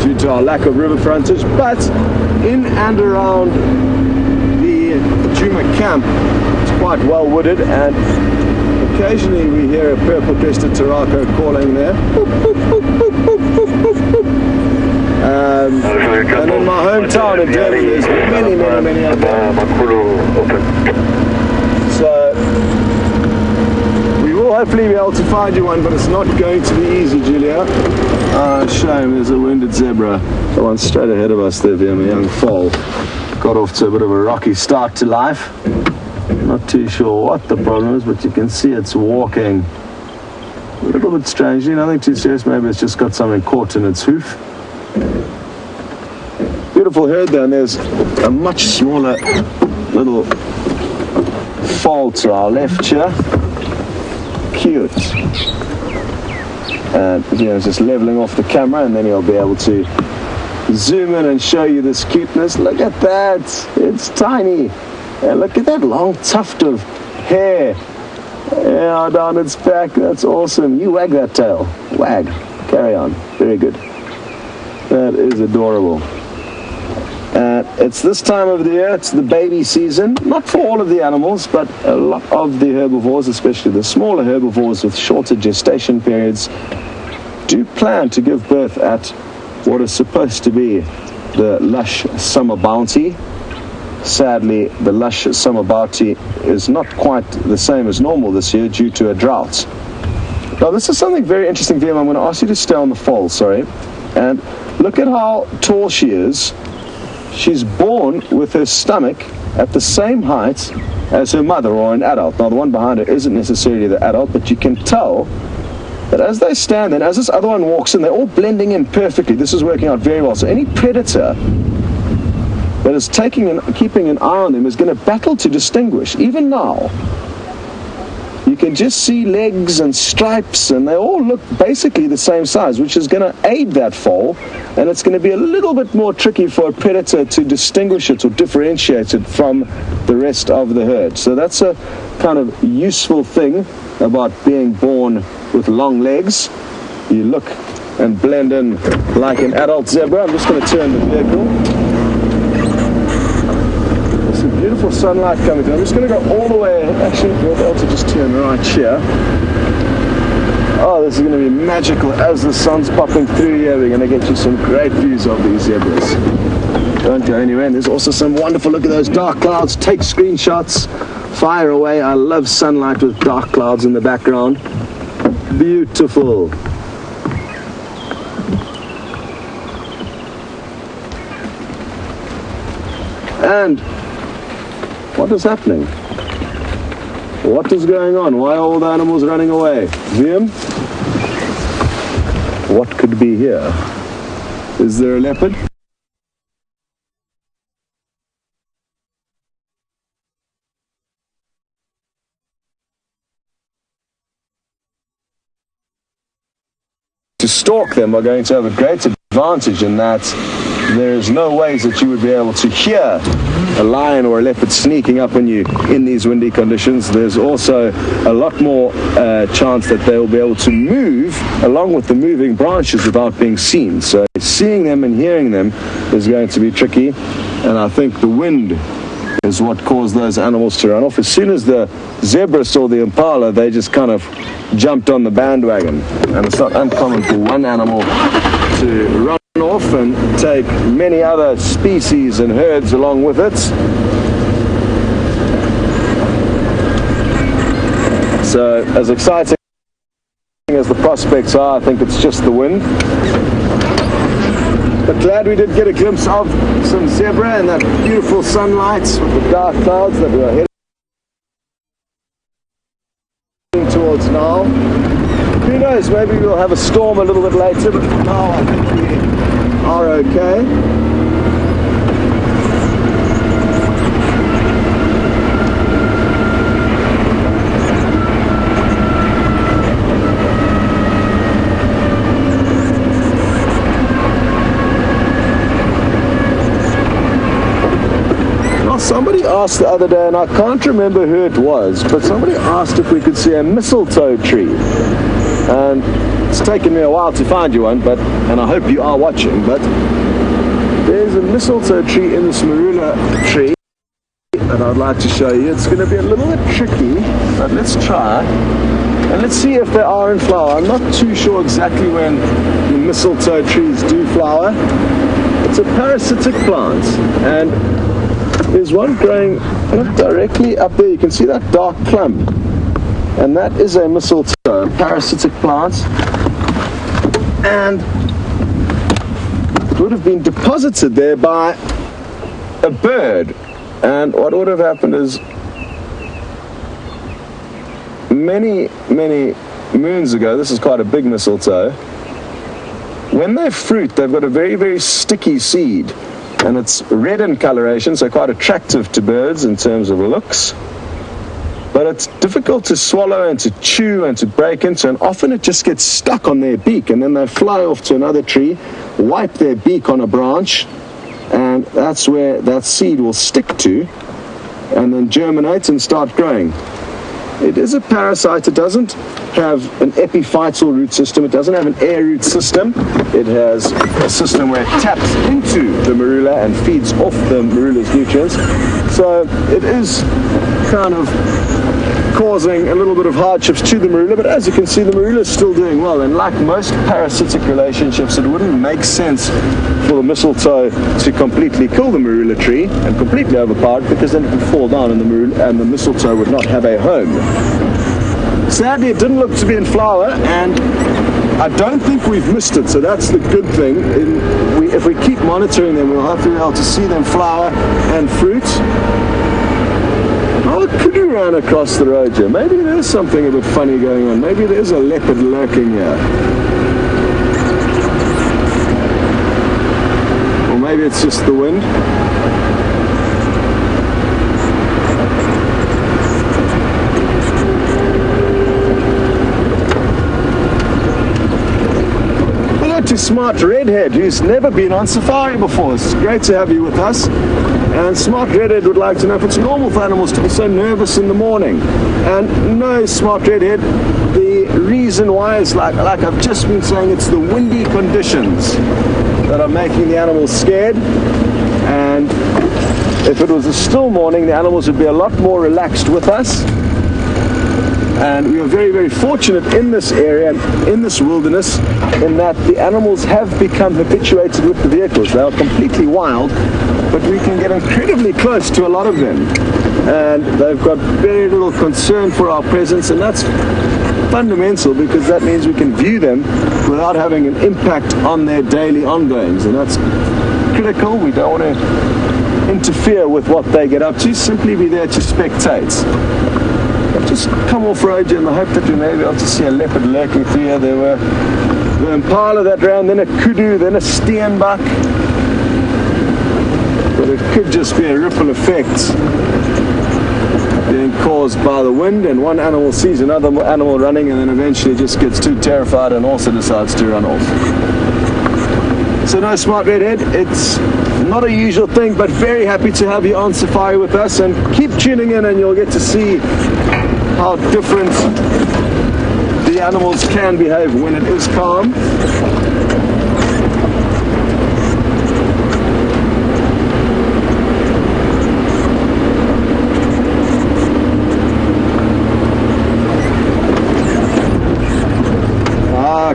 due to our lack of river frontage. But in and around the Djuma camp it's quite well wooded, and occasionally we hear a purple-crested turaco calling there. And in my hometown in Germany there's many of them. So we will hopefully be able to find you one, but it's not going to be easy, Julia. Shame, there's a wounded zebra. The one straight ahead of us there, a young foal. Got off to a bit of a rocky start to life. Not too sure what the problem is, but you can see it's walking a little bit strangely. Nothing too serious, maybe it's just got something caught in its hoof. Beautiful herd there, and there's a much smaller little foal to our left here. Cute. And it's just leveling off the camera, and then you'll be able to zoom in and show you this cuteness. Look at that, it's tiny. And look at that long tuft of hair down its back. That's awesome. You wag that tail. Wag. Carry on. Very good. That is adorable. It's this time of the year. It's the baby season. Not for all of the animals, but a lot of the herbivores, especially the smaller herbivores with shorter gestation periods, do plan to give birth at what is supposed to be the lush summer bounty. Sadly, the lush summer bounty is not quite the same as normal this year due to a drought. Now, this is something very interesting, VM. I'm going to ask you to stay on the foal, sorry. And look at how tall she is. She's born with her stomach at the same height as her mother or an adult. Now, the one behind her isn't necessarily the adult, but you can tell that as they stand and as this other one walks in, they're all blending in perfectly. This is working out very well. So any predator that is keeping an eye on them is going to battle to distinguish. Even now, you can just see legs and stripes, and they all look basically the same size, which is going to aid that foal, and it's going to be a little bit more tricky for a predator to distinguish it or differentiate it from the rest of the herd. So that's a kind of useful thing about being born with long legs. You look and blend in like an adult zebra. I'm just going to turn the vehicle. Beautiful sunlight coming through. I'm just going to go all the way. Actually, we'll be able to just turn right here. Oh, this is going to be magical as the sun's popping through here. We're going to get you some great views of these zebras. Don't go anywhere. And there's also some wonderful, look at those dark clouds. Take screenshots. Fire away. I love sunlight with dark clouds in the background. Beautiful. And what is happening? What is going on? Why are all the animals running away? Liam? What could be here? Is there a leopard? To stalk them are going to have a great advantage in that there's no ways that you would be able to hear a lion or a leopard sneaking up on you in these windy conditions. There's also a lot more chance that they will be able to move along with the moving branches without being seen. So seeing them and hearing them is going to be tricky, and I think the wind is what caused those animals to run off. As soon as the zebra saw the impala, they just kind of jumped on the bandwagon, and it's not uncommon for one animal to run off and take many other species and herds along with it. So as exciting as the prospects are, I think it's just the wind. But glad we did get a glimpse of some zebra and that beautiful sunlight with the dark clouds that we are heading towards now. Who knows, maybe we'll have a storm a little bit later, but for now I think we are okay. Somebody asked the other day, and I can't remember who it was, but somebody asked if we could see a mistletoe tree. And it's taken me a while to find you one, and I hope you are watching, but there's a mistletoe tree in this marula tree that I'd like to show you. It's going to be a little bit tricky, but let's try. And let's see if they are in flower. I'm not too sure exactly when the mistletoe trees do flower. It's a parasitic plant, and there's one growing directly up there. You can see that dark clump, and that is a mistletoe, a parasitic plant, and it would have been deposited there by a bird. And what would have happened is many moons ago, this is quite a big mistletoe, when they fruit, they've got a very, very sticky seed. And it's red in coloration, so quite attractive to birds in terms of looks. But it's difficult to swallow and to chew and to break into, and often it just gets stuck on their beak, and then they fly off to another tree, wipe their beak on a branch, and that's where that seed will stick to, and then germinate and start growing. It is a parasite. It doesn't have an epiphytal root system. It doesn't have an air root system. It has a system where it taps into the marula and feeds off the marula's nutrients. So it is kind of causing a little bit of hardships to the marula, but as you can see, the marula is still doing well. And like most parasitic relationships, it wouldn't make sense for the mistletoe to completely kill the marula tree and completely overpower it, because then it would fall down and the mistletoe would not have a home. Sadly, it didn't look to be in flower, and I don't think we've missed it, so that's the good thing. If we keep monitoring them, we'll have to be able to see them flower and fruit. Oh, it could have ran across the road here. Maybe there's something a bit funny going on. Maybe there's a leopard lurking here. Or maybe it's just the wind. To Smart Redhead, who's never been on safari before. It's great to have you with us. And Smart Redhead would like to know if it's normal for animals to be so nervous in the morning. And no, Smart Redhead, the reason why is like I've just been saying, it's the windy conditions that are making the animals scared. And if it was a still morning, the animals would be a lot more relaxed with us. And we are very, very fortunate in this area, in this wilderness, in that the animals have become habituated with the vehicles. They are completely wild, but we can get incredibly close to a lot of them. And they've got very little concern for our presence, and that's fundamental, because that means we can view them without having an impact on their daily ongoings. And that's critical. We don't want to interfere with what they get up to, simply be there to spectate. Just come off road in the hope that we may be able to see a leopard lurking through here. There were the impala that ran, then a kudu, then a steenbok. But it could just be a ripple effect being caused by the wind, and one animal sees another animal running and then eventually just gets too terrified and also decides to run off. So no, Smart Redhead, it's not a usual thing, but very happy to have you on safari with us, and keep tuning in and you'll get to see how different the animals can behave when it is calm.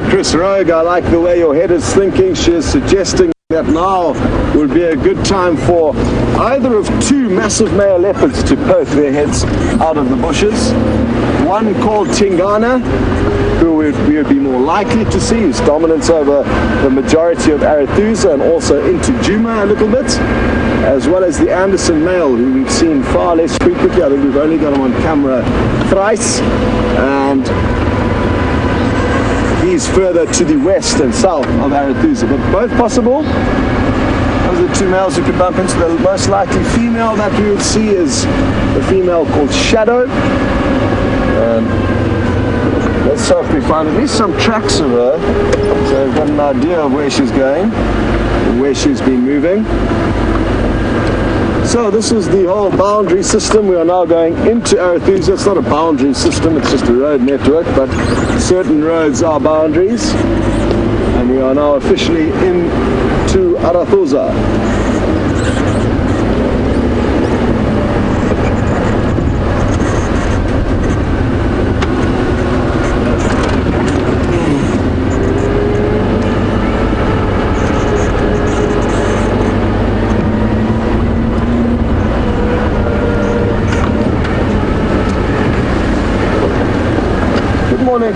Chris Rogue, I like the way your head is thinking. She is suggesting that now would be a good time for either of two massive male leopards to poke their heads out of the bushes. One called Tingana, who we would be more likely to see, whose dominance over the majority of Arathusa and also into Djuma a little bit, as well as the Anderson male, who we've seen far less frequently. I think we've only got him on camera thrice, and he's further to the west and south of Arathusa, but both possible. Those are the two males who could bump into. The most likely female that we would see is a female called Shadow. Let's hope we find at least some tracks of her, so we've got an idea of where she's going and where she's been moving. So this is the whole boundary system. We are now going into Arathusa. It's not a boundary system, it's just a road network, but certain roads are boundaries. And we are now officially into Arathusa.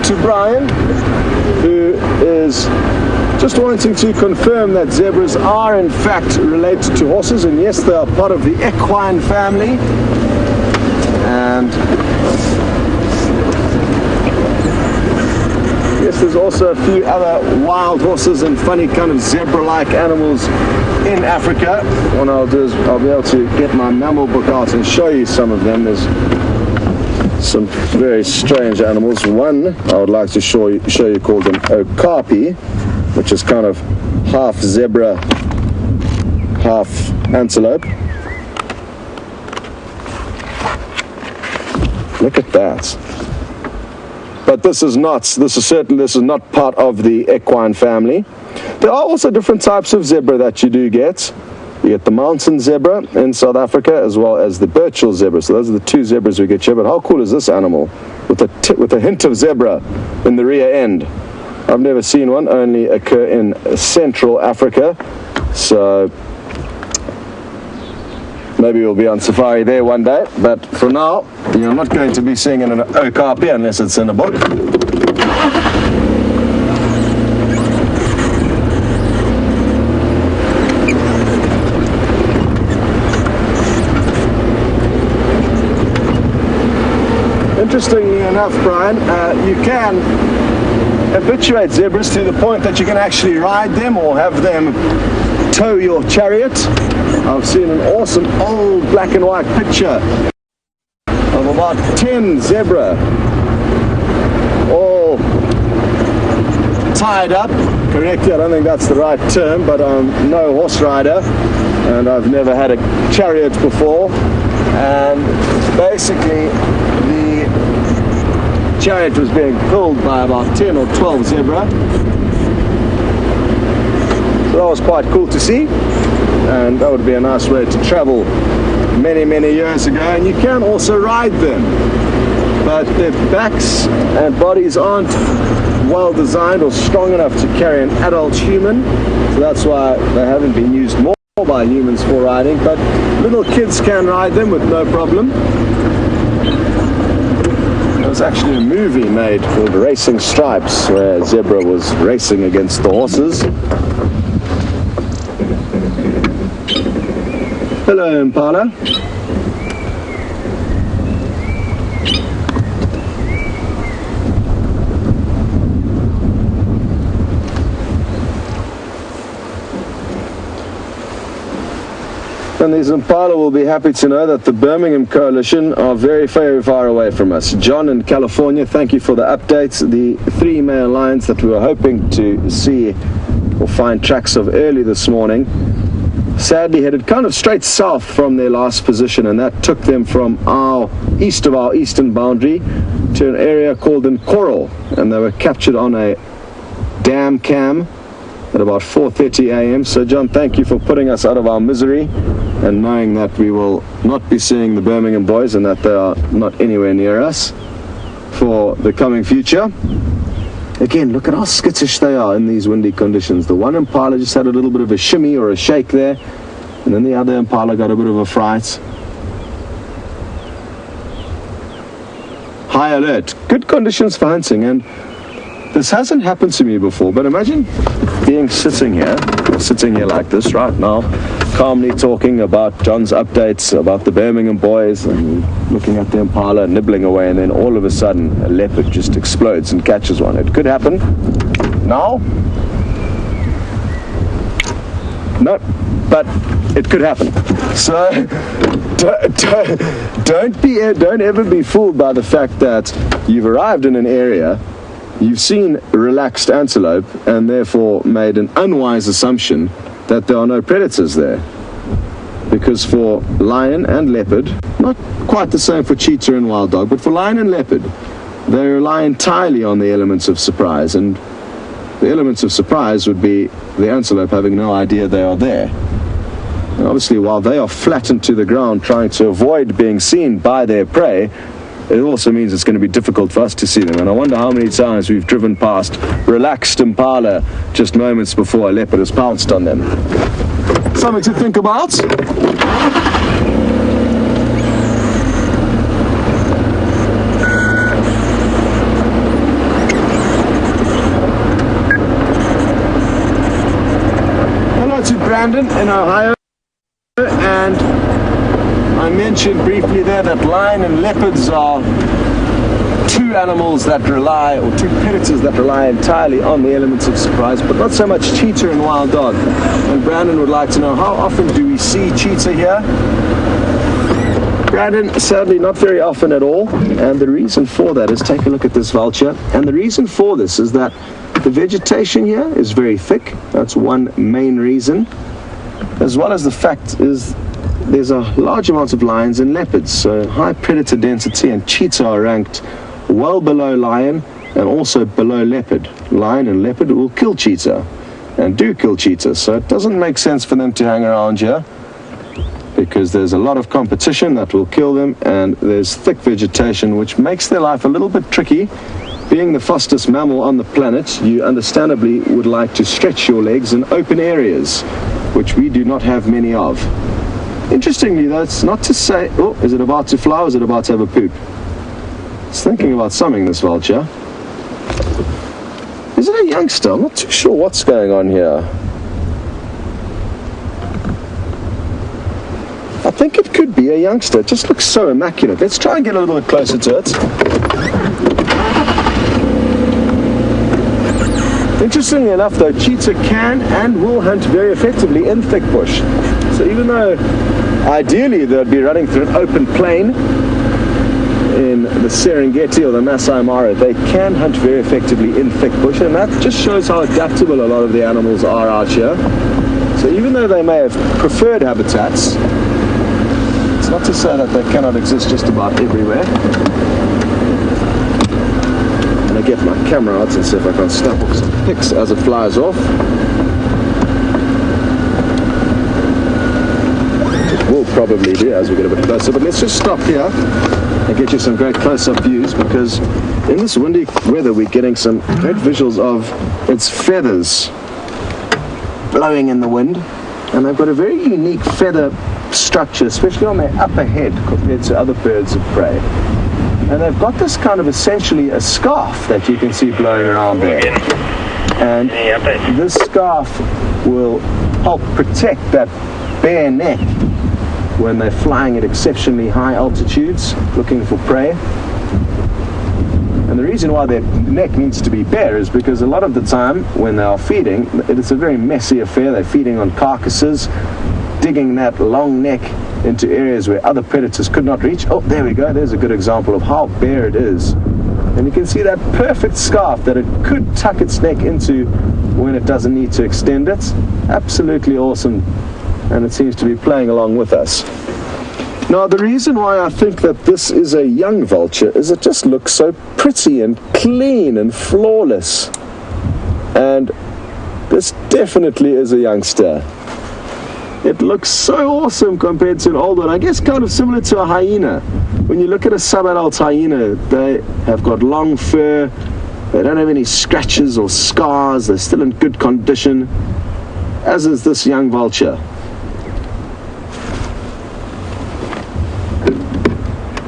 To Brian, who is just wanting to confirm that zebras are in fact related to horses, and yes, they are part of the equine family. And yes, there's also a few other wild horses and funny kind of zebra-like animals in Africa. What I'll do is I'll be able to get my mammal book out and show you some of them. There's some very strange animals. One I would like to show you called an okapi, which is kind of half zebra, half antelope. Look at that. But this is not part of the equine family. There are also different types of zebra that you do get. You get the mountain zebra in South Africa, as well as the Birchall zebra. So those are the two zebras we get here. But how cool is this animal with a hint of zebra in the rear end? I've never seen one, only occur in Central Africa. So maybe we'll be on safari there one day. But for now, you're not going to be seeing an okapi unless it's in a book. Interestingly enough, Brian, you can habituate zebras to the point that you can actually ride them or have them tow your chariot. I've seen an awesome old black and white picture of about 10 zebra all tied up correctly. I don't think that's the right term, but I'm no horse rider and I've never had a chariot before. And basically the chariot was being pulled by about 10 or 12 zebra. So that was quite cool to see, and that would be a nice way to travel many years ago. And you can also ride them, but their backs and bodies aren't well designed or strong enough to carry an adult human, so that's why they haven't been used more by humans for riding, but little kids can ride them with no problem. There was actually a movie made called Racing Stripes where zebra was racing against the horses. Hello, Impala. And these Impala will be happy to know that the Birmingham Coalition are very far away from us. John in California, thank you for the updates. The 3 male lions that we were hoping to see or find tracks of early this morning, sadly headed kind of straight south from their last position, and that took them from east of our eastern boundary to an area called Nkoro, and they were captured on a dam cam at about 4:30 a.m. So John, thank you for putting us out of our misery and knowing that we will not be seeing the Birmingham boys and that they are not anywhere near us for the coming future. Again, look at how skittish they are in these windy conditions. The one impala just had a little bit of a shimmy or a shake there, and then the other impala got a bit of a fright. High alert. Good conditions for hunting, and this hasn't happened to me before, but imagine being sitting here like this right now, calmly talking about John's updates about the Birmingham boys and looking at the impala nibbling away, and then all of a sudden a leopard just explodes and catches one. It could happen now. No, but it could happen. So don't ever be fooled by the fact that you've arrived in an area, you've seen relaxed antelope, and therefore made an unwise assumption that there are no predators there. Because for lion and leopard, not quite the same for cheetah and wild dog, but for lion and leopard, they rely entirely on the elements of surprise, and the elements of surprise would be the antelope having no idea they are there. And obviously, while they are flattened to the ground trying to avoid being seen by their prey, it also means it's going to be difficult for us to see them. And I wonder how many times we've driven past relaxed impala just moments before a leopard has pounced on them. Something to think about. Hello to Brandon in Ohio, and I mentioned briefly there that lion and leopards are two animals that rely, or two predators that rely entirely on the elements of surprise, but not so much cheetah and wild dog. And Brandon would like to know, how often do we see cheetah here? Brandon, sadly not very often at all, and the reason for that is, take a look at this vulture, and the reason for this is that the vegetation here is very thick. That's one main reason, as well as the fact is there's a large amount of lions and leopards, so high predator density, and cheetah are ranked well below lion and also below leopard. Lion and leopard will kill cheetah and do kill cheetah, so it doesn't make sense for them to hang around here because there's a lot of competition that will kill them, and there's thick vegetation which makes their life a little bit tricky. Being the fastest mammal on the planet, you understandably would like to stretch your legs in open areas, which we do not have many of. Interestingly, that's not to say, oh, is it about to fly or is it about to have a poop? It's thinking about something, this vulture. Is it a youngster? I'm not too sure what's going on here. I think it could be a youngster. It just looks so immaculate. Let's try and get a little bit closer to it. Interestingly enough, though, cheetah can and will hunt very effectively in thick bush. So even though ideally they'd be running through an open plain in the Serengeti or the Masai Mara, they can hunt very effectively in thick bush, and that just shows how adaptable a lot of the animals are out here. So even though they may have preferred habitats, it's not to say that they cannot exist just about everywhere. And I get my camera out and see if I can snap off some pics as it flies off. It will probably do as we get a bit closer, but let's just stop here and get you some great close-up views, because in this windy weather we're getting some great visuals of its feathers blowing in the wind, and they've got a very unique feather structure, especially on their upper head compared to other birds of prey. And they've got this kind of essentially a scarf that you can see blowing around there. And this scarf will help protect that bare neck when they're flying at exceptionally high altitudes looking for prey. And the reason why their neck needs to be bare is because a lot of the time when they are feeding, it's a very messy affair. They're feeding on carcasses, digging that long neck into areas where other predators could not reach. Oh, there we go. There's a good example of how bare it is And you can see that perfect scarf that it could tuck its neck into when it doesn't need to extend it. Absolutely awesome. And it seems to be playing along with us. Now, the reason why I think that this is a young vulture is it just looks so pretty and clean and flawless. And this definitely is a youngster. It looks so awesome compared to an old one. I guess kind of similar to a hyena. When you look at a sub-adult hyena, they have got long fur. They don't have any scratches or scars. They're still in good condition, as is this young vulture.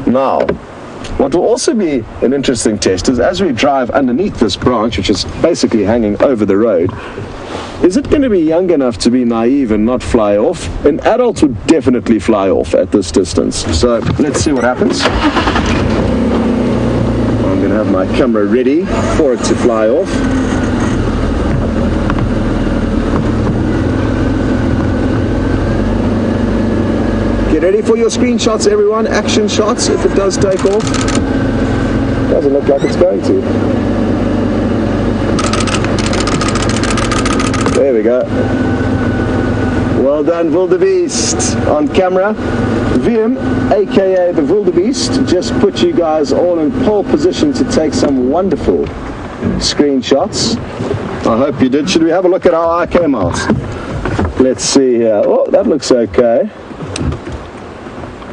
Now, what will also be an interesting test is as we drive underneath this branch, which is basically hanging over the road, is it going to be young enough to be naive and not fly off? An adult would definitely fly off at this distance. So let's see what happens. I'm going to have my camera ready for it to fly off. Get ready for your screenshots, everyone. Action shots if it does take off. Doesn't look like it's going to. There we go. Well done, Wildebeest, on camera. Vim, aka the Wildebeest, just put you guys all in pole position to take some wonderful screenshots. I hope you did. Should we have a look at how I came out? Let's see here. Oh, that looks okay.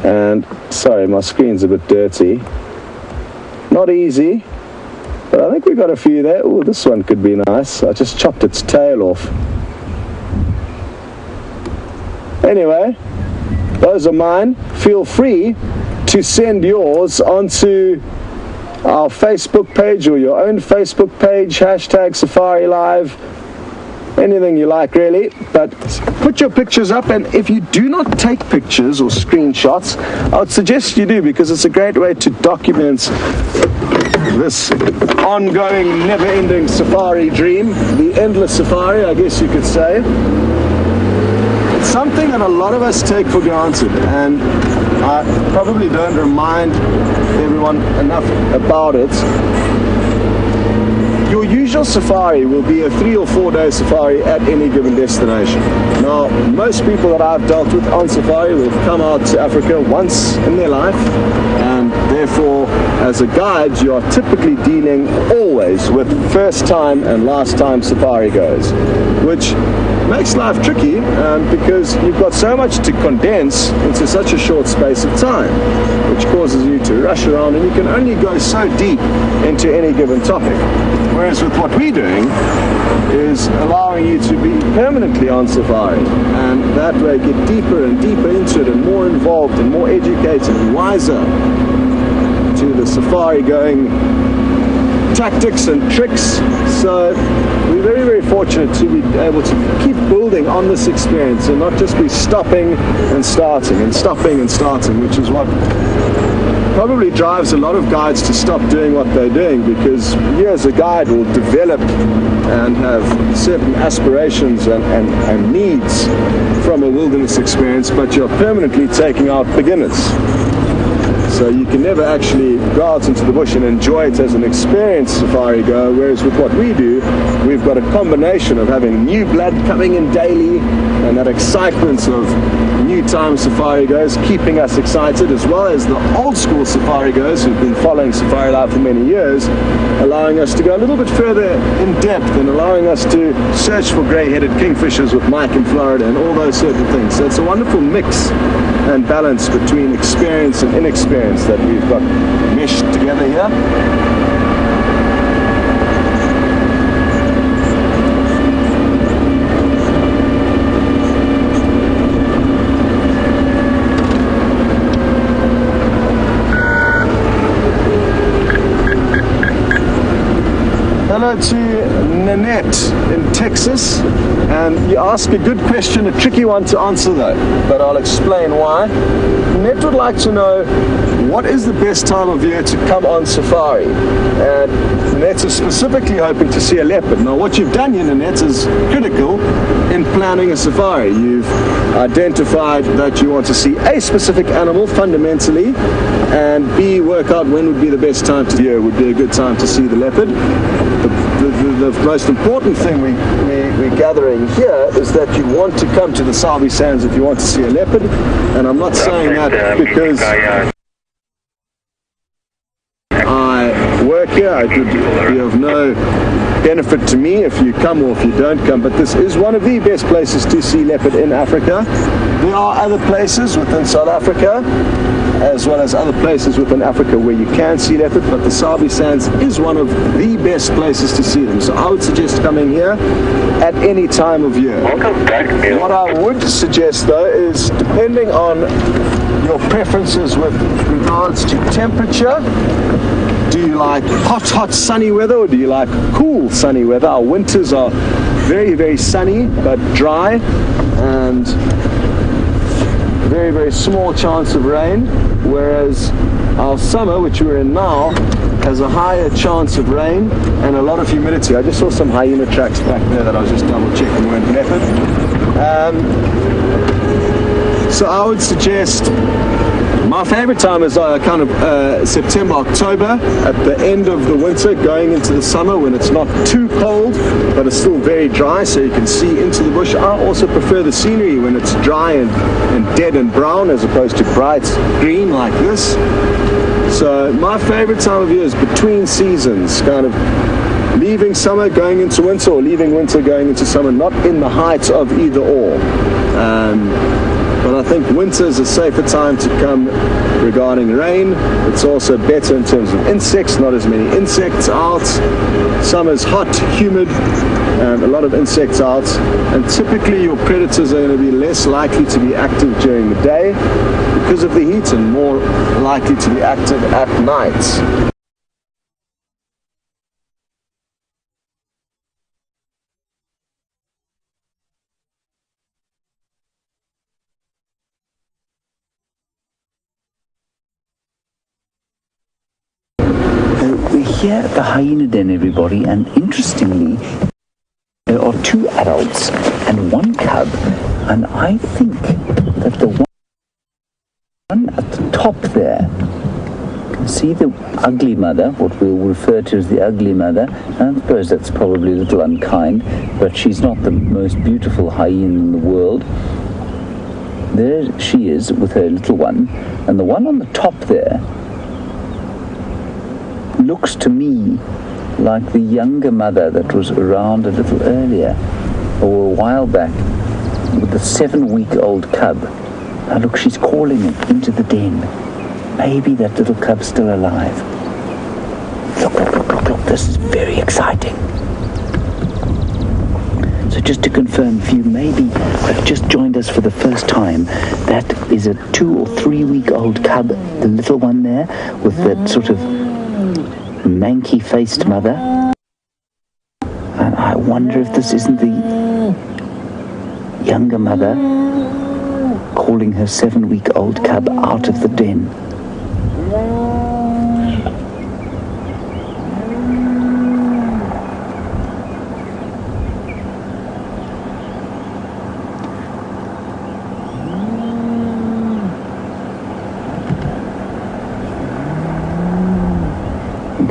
And sorry, my screen's a bit dirty. Not easy, but I think we got a few there. Oh, this one could be nice. I just chopped its tail off. Anyway, those are mine. Feel free to send yours onto our Facebook page or your own Facebook page, hashtag Safari Live. Anything you like, really, but put your pictures up, and if you do not take pictures or screenshots, I would suggest you do, because it's a great way to document this ongoing, never-ending safari dream, the endless safari, I guess you could say. It's something that a lot of us take for granted, and I probably don't remind everyone enough about it. Your usual safari will be a 3 or 4 day safari at any given destination. Now, most people that I've dealt with on safari will come out to Africa once in their life, and therefore, as a guide, you are typically dealing always with first time and last time safari goers, which makes life tricky because you've got so much to condense into such a short space of time, which causes you to rush around, and you can only go so deep into any given topic. Whereas with what we're doing is allowing you to be permanently on safari, and that way get deeper and deeper into it and more involved and more educated and wiser to the safari going tactics and tricks. So we're very, very fortunate to be able to keep building on this experience and not just be stopping and starting and stopping and starting, which is what probably drives a lot of guides to stop doing what they're doing, because you as a guide will develop and have certain aspirations and needs from a wilderness experience, but you're permanently taking out beginners. So you can never actually go out into the bush and enjoy it as an experienced safari goer, whereas with what we do, we've got a combination of having new blood coming in daily and that excitement of new time safari goers keeping us excited, as well as the old school safari goers who've been following Safari Live for many years, allowing us to go a little bit further in depth and allowing us to search for grey-headed kingfishers with Mike in Florida and all those certain things. So it's a wonderful mix and balance between experience and inexperience that we've got meshed together here. Hello to Nanette in Texas, and you ask a good question, a tricky one to answer though, but I'll explain why. Nanette would like to know, what is the best time of year to come on safari? And Nanette is specifically hoping to see a leopard. Now what you've done here, Nanette, is critical in planning a safari. You've identified that you want to see a specific animal fundamentally, and B, work out when would be the best time to year would be a good time to see the leopard. The most important thing we're gathering here is that you want to come to the Sabi Sands if you want to see a leopard, and I'm not saying that because I work here. I could be of no benefit to me if you come or if you don't come, but this is one of the best places to see leopard in Africa. There are other places within South Africa as well as other places within Africa where you can see leopard, but the Sabi Sands is one of the best places to see them. So I would suggest coming here at any time of year. Welcome back, Neil. What I would suggest though is, depending on your preferences with regards to temperature, do you like hot sunny weather, or do you like cool sunny weather? Our winters are very, very sunny but dry, and very, very small chance of rain, whereas our summer, which we're in now, has a higher chance of rain and a lot of humidity. I just saw some hyena tracks back there that I was just double checking weren't leopard. So I would suggest, my favorite time is kind of September, October, at the end of the winter, going into the summer when it's not too cold, but it's still very dry, so you can see into the bush. I also prefer the scenery when it's dry and dead and brown, as opposed to bright green like this. So my favorite time of year is between seasons, kind of leaving summer going into winter, or leaving winter going into summer, not in the height of either or. But I think winter is a safer time to come regarding rain. It's also better in terms of insects, not as many insects out. Summer's hot, humid, and a lot of insects out. And typically your predators are going to be less likely to be active during the day because of the heat, and more likely to be active at night. We're here at the hyena den, everybody, and interestingly, there are 2 adults and 1 cub, and I think that the one at the top there, you can see the ugly mother, what we'll refer to as the ugly mother, and I suppose that's probably a little unkind, but she's not the most beautiful hyena in the world. There she is with her little one, and the one on the top there looks to me like the younger mother that was around a little earlier, or a while back, with the 7-week-old cub. Now look, she's calling him into the den. Maybe that little cub's still alive. Look, this is very exciting. So just to confirm, if you maybe have just joined us for the first time, that is a 2 or 3-week-old cub, the little one there, with that sort of manky-faced mother, and I wonder if this isn't the younger mother calling her 7-week-old cub out of the den.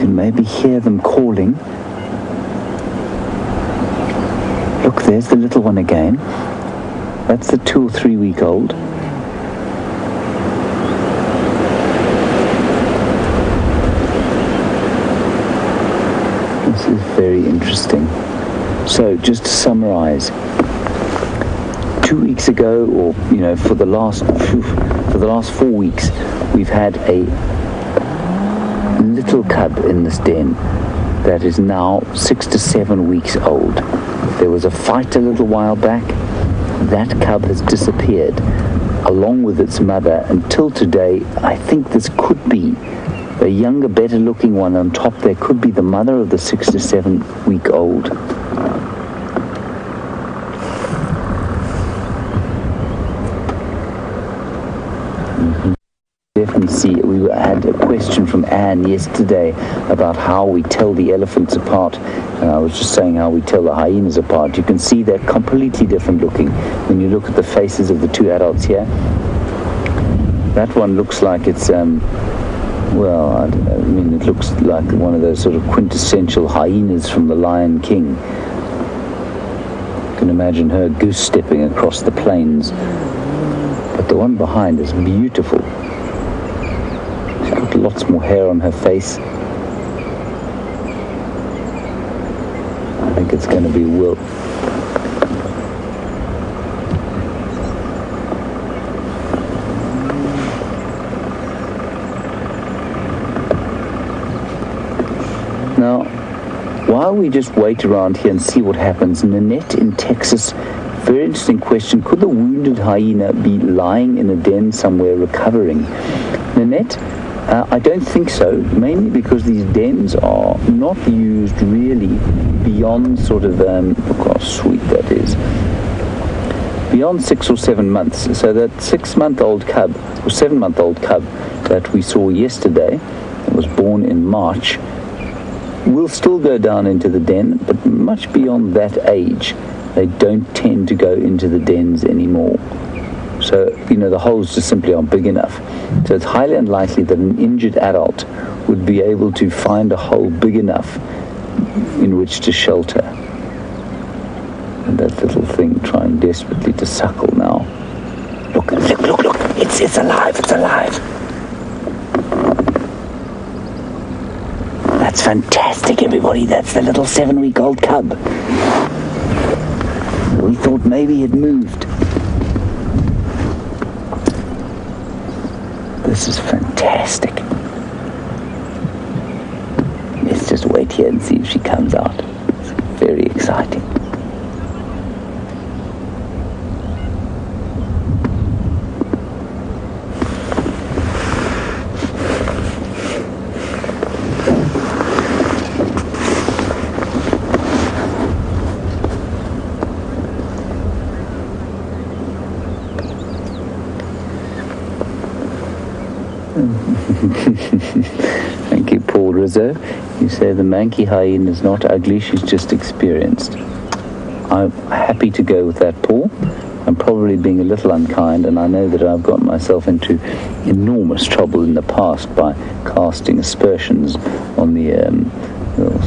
Maybe hear them calling. Look, there's the little one again. That's the 2 or 3-week-old. This is very interesting. So, just to summarize, 2 weeks ago, or for the last 4 weeks, we've had a little cub in this den that is now 6 to 7 weeks old. There was a fight a little while back. That cub has disappeared along with its mother until today. I think this could be the younger, better looking one on top there, could be the mother of the 6 to 7 week old. Definitely me see. We had a question from Anne yesterday about how we tell the elephants apart, and I was just saying how we tell the hyenas apart. You can see they're completely different looking when you look at the faces of the two adults here. That one looks like it's well, I mean, it looks like one of those sort of quintessential hyenas from The Lion King. You can imagine her goose-stepping across the plains. But the one behind is beautiful. She's got lots more hair on her face. I think it's going to be Will. Now, while we just wait around here and see what happens, Nanette in Texas, very interesting question. Could the wounded hyena be lying in a den somewhere recovering? Nanette, I don't think so, mainly because these dens are not used really beyond sort of, look how sweet that is, beyond 6 or 7 months. So that 6-month-old cub, or 7-month-old cub that we saw yesterday, that was born in March, will still go down into the den, but much beyond that age, they don't tend to go into the dens anymore. So, you know, the holes just simply aren't big enough. So it's highly unlikely that an injured adult would be able to find a hole big enough in which to shelter. And that little thing trying desperately to suckle now. Look, look, look, look. It's alive, it's alive. That's fantastic, everybody. That's the little 7-week-old cub. We thought maybe it moved. This is fantastic. Let's just wait here and see if she comes out. It's very exciting. Thank you, Paul Rizzo. You say the Manky hyena is not ugly, she's just experienced. I'm happy to go with that, Paul. I'm probably being a little unkind, and I know that I've gotten myself into enormous trouble in the past by casting aspersions on the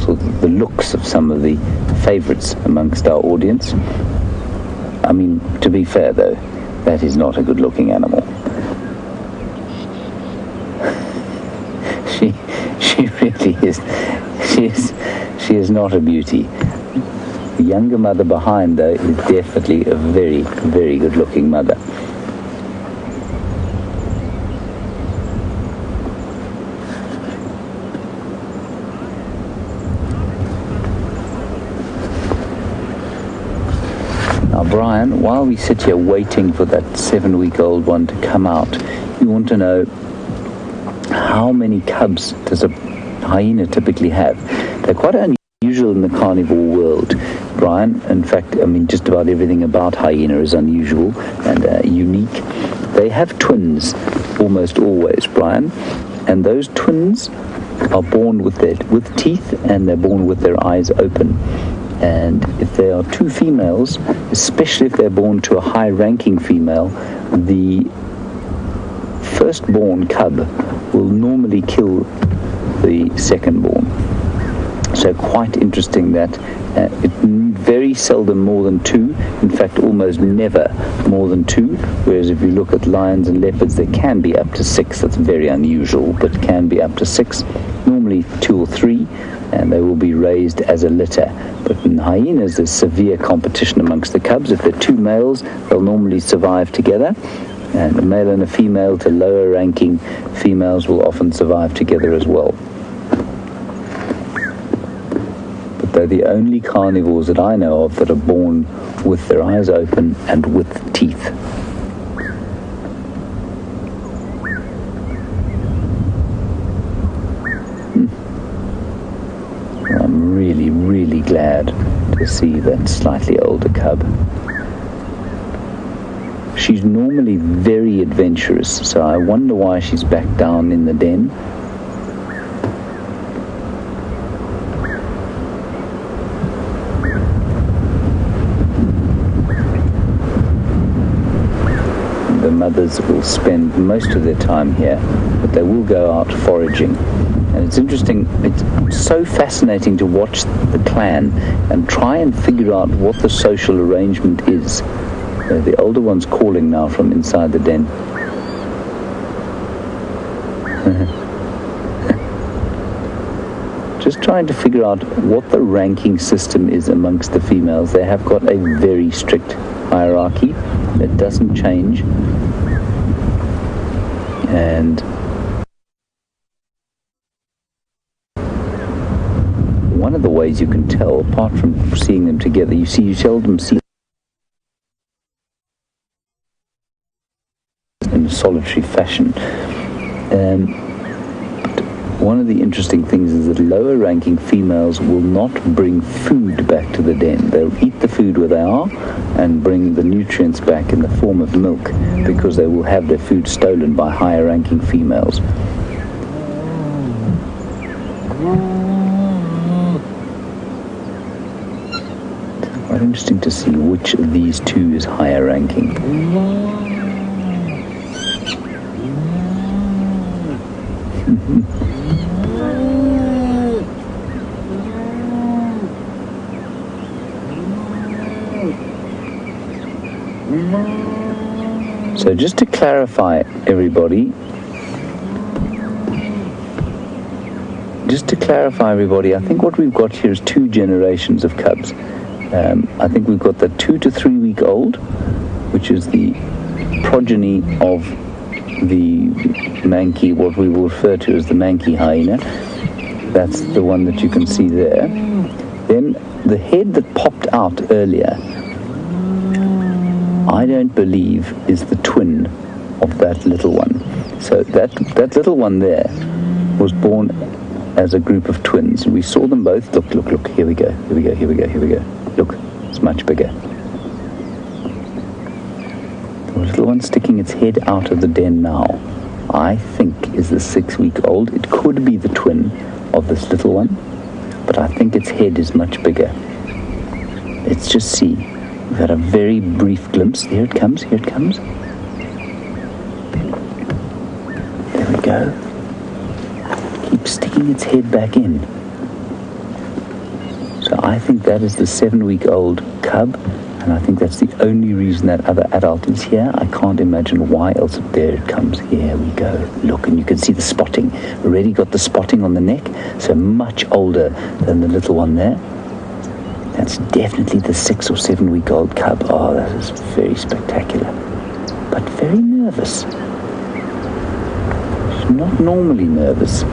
sort of the looks of some of the favorites amongst our audience. I mean, to be fair though, that is not a good-looking animal. She really is. She is not a beauty. The younger mother behind, though, is definitely a very, very good-looking mother. Now, Brian, while we sit here waiting for that 7-week-old one to come out, you want to know, how many cubs does a hyena typically have? They're quite unusual in the carnivore world, Brian. In fact, I mean, just about everything about hyena is unusual and unique. They have twins almost always, Brian, and those twins are born with teeth, and they're born with their eyes open. And if they are two females, especially if they're born to a high-ranking female, the firstborn cub will normally kill the second-born. So quite interesting that it very seldom more than 2, in fact almost never more than 2, whereas if you look at lions and leopards, there can be up to 6. That's very unusual, but can be up to 6, normally 2 or 3, and they will be raised as a litter. But in hyenas, there's severe competition amongst the cubs. If they're 2 males, they'll normally survive together, and a male and a female to lower ranking females will often survive together as well. But they're the only carnivores that I know of that are born with their eyes open and with teeth. I'm really, really glad to see that slightly older cub. She's normally very adventurous, so I wonder why she's back down in the den. The mothers will spend most of their time here, but they will go out foraging. And it's interesting, it's so fascinating to watch the clan and try and figure out what the social arrangement is. The older one's calling now from inside the den. Just trying to figure out what the ranking system is amongst the females. They have got a very strict hierarchy that doesn't change. And one of the ways you can tell, apart from seeing them together, you seldom see in a solitary fashion. But one of the interesting things is that lower ranking females will not bring food back to the den. They'll eat the food where they are and bring the nutrients back in the form of milk, because they will have their food stolen by higher ranking females. Quite interesting to see which of these two is higher ranking. So just to clarify, everybody, I think what we've got here is 2 generations of cubs. I think we've got the 2 to 3 week old, which is the progeny of the manky, what we will refer to as the manky hyena. That's the one that you can see there. Then the head that popped out earlier, I don't believe is the twin of that little one. So that little one there was born as a group of twins. We saw them both. Look, here we go. Look, it's much bigger. The little one sticking its head out of the den now, I think is the 6 week old. It could be the twin of this little one, but I think its head is much bigger. Let's just see. We've had a very brief glimpse. Here it comes. There we go. Keeps sticking its head back in. So I think that is the 7 week old cub, and I think that's the only reason that other adult is here. I can't imagine why else. There it comes. Here we go. Look, and you can see the spotting. Already got the spotting on the neck, so much older than the little one there. That's definitely the 6 or 7 week old cub. Oh, that is very spectacular. But very nervous. She's not normally nervous.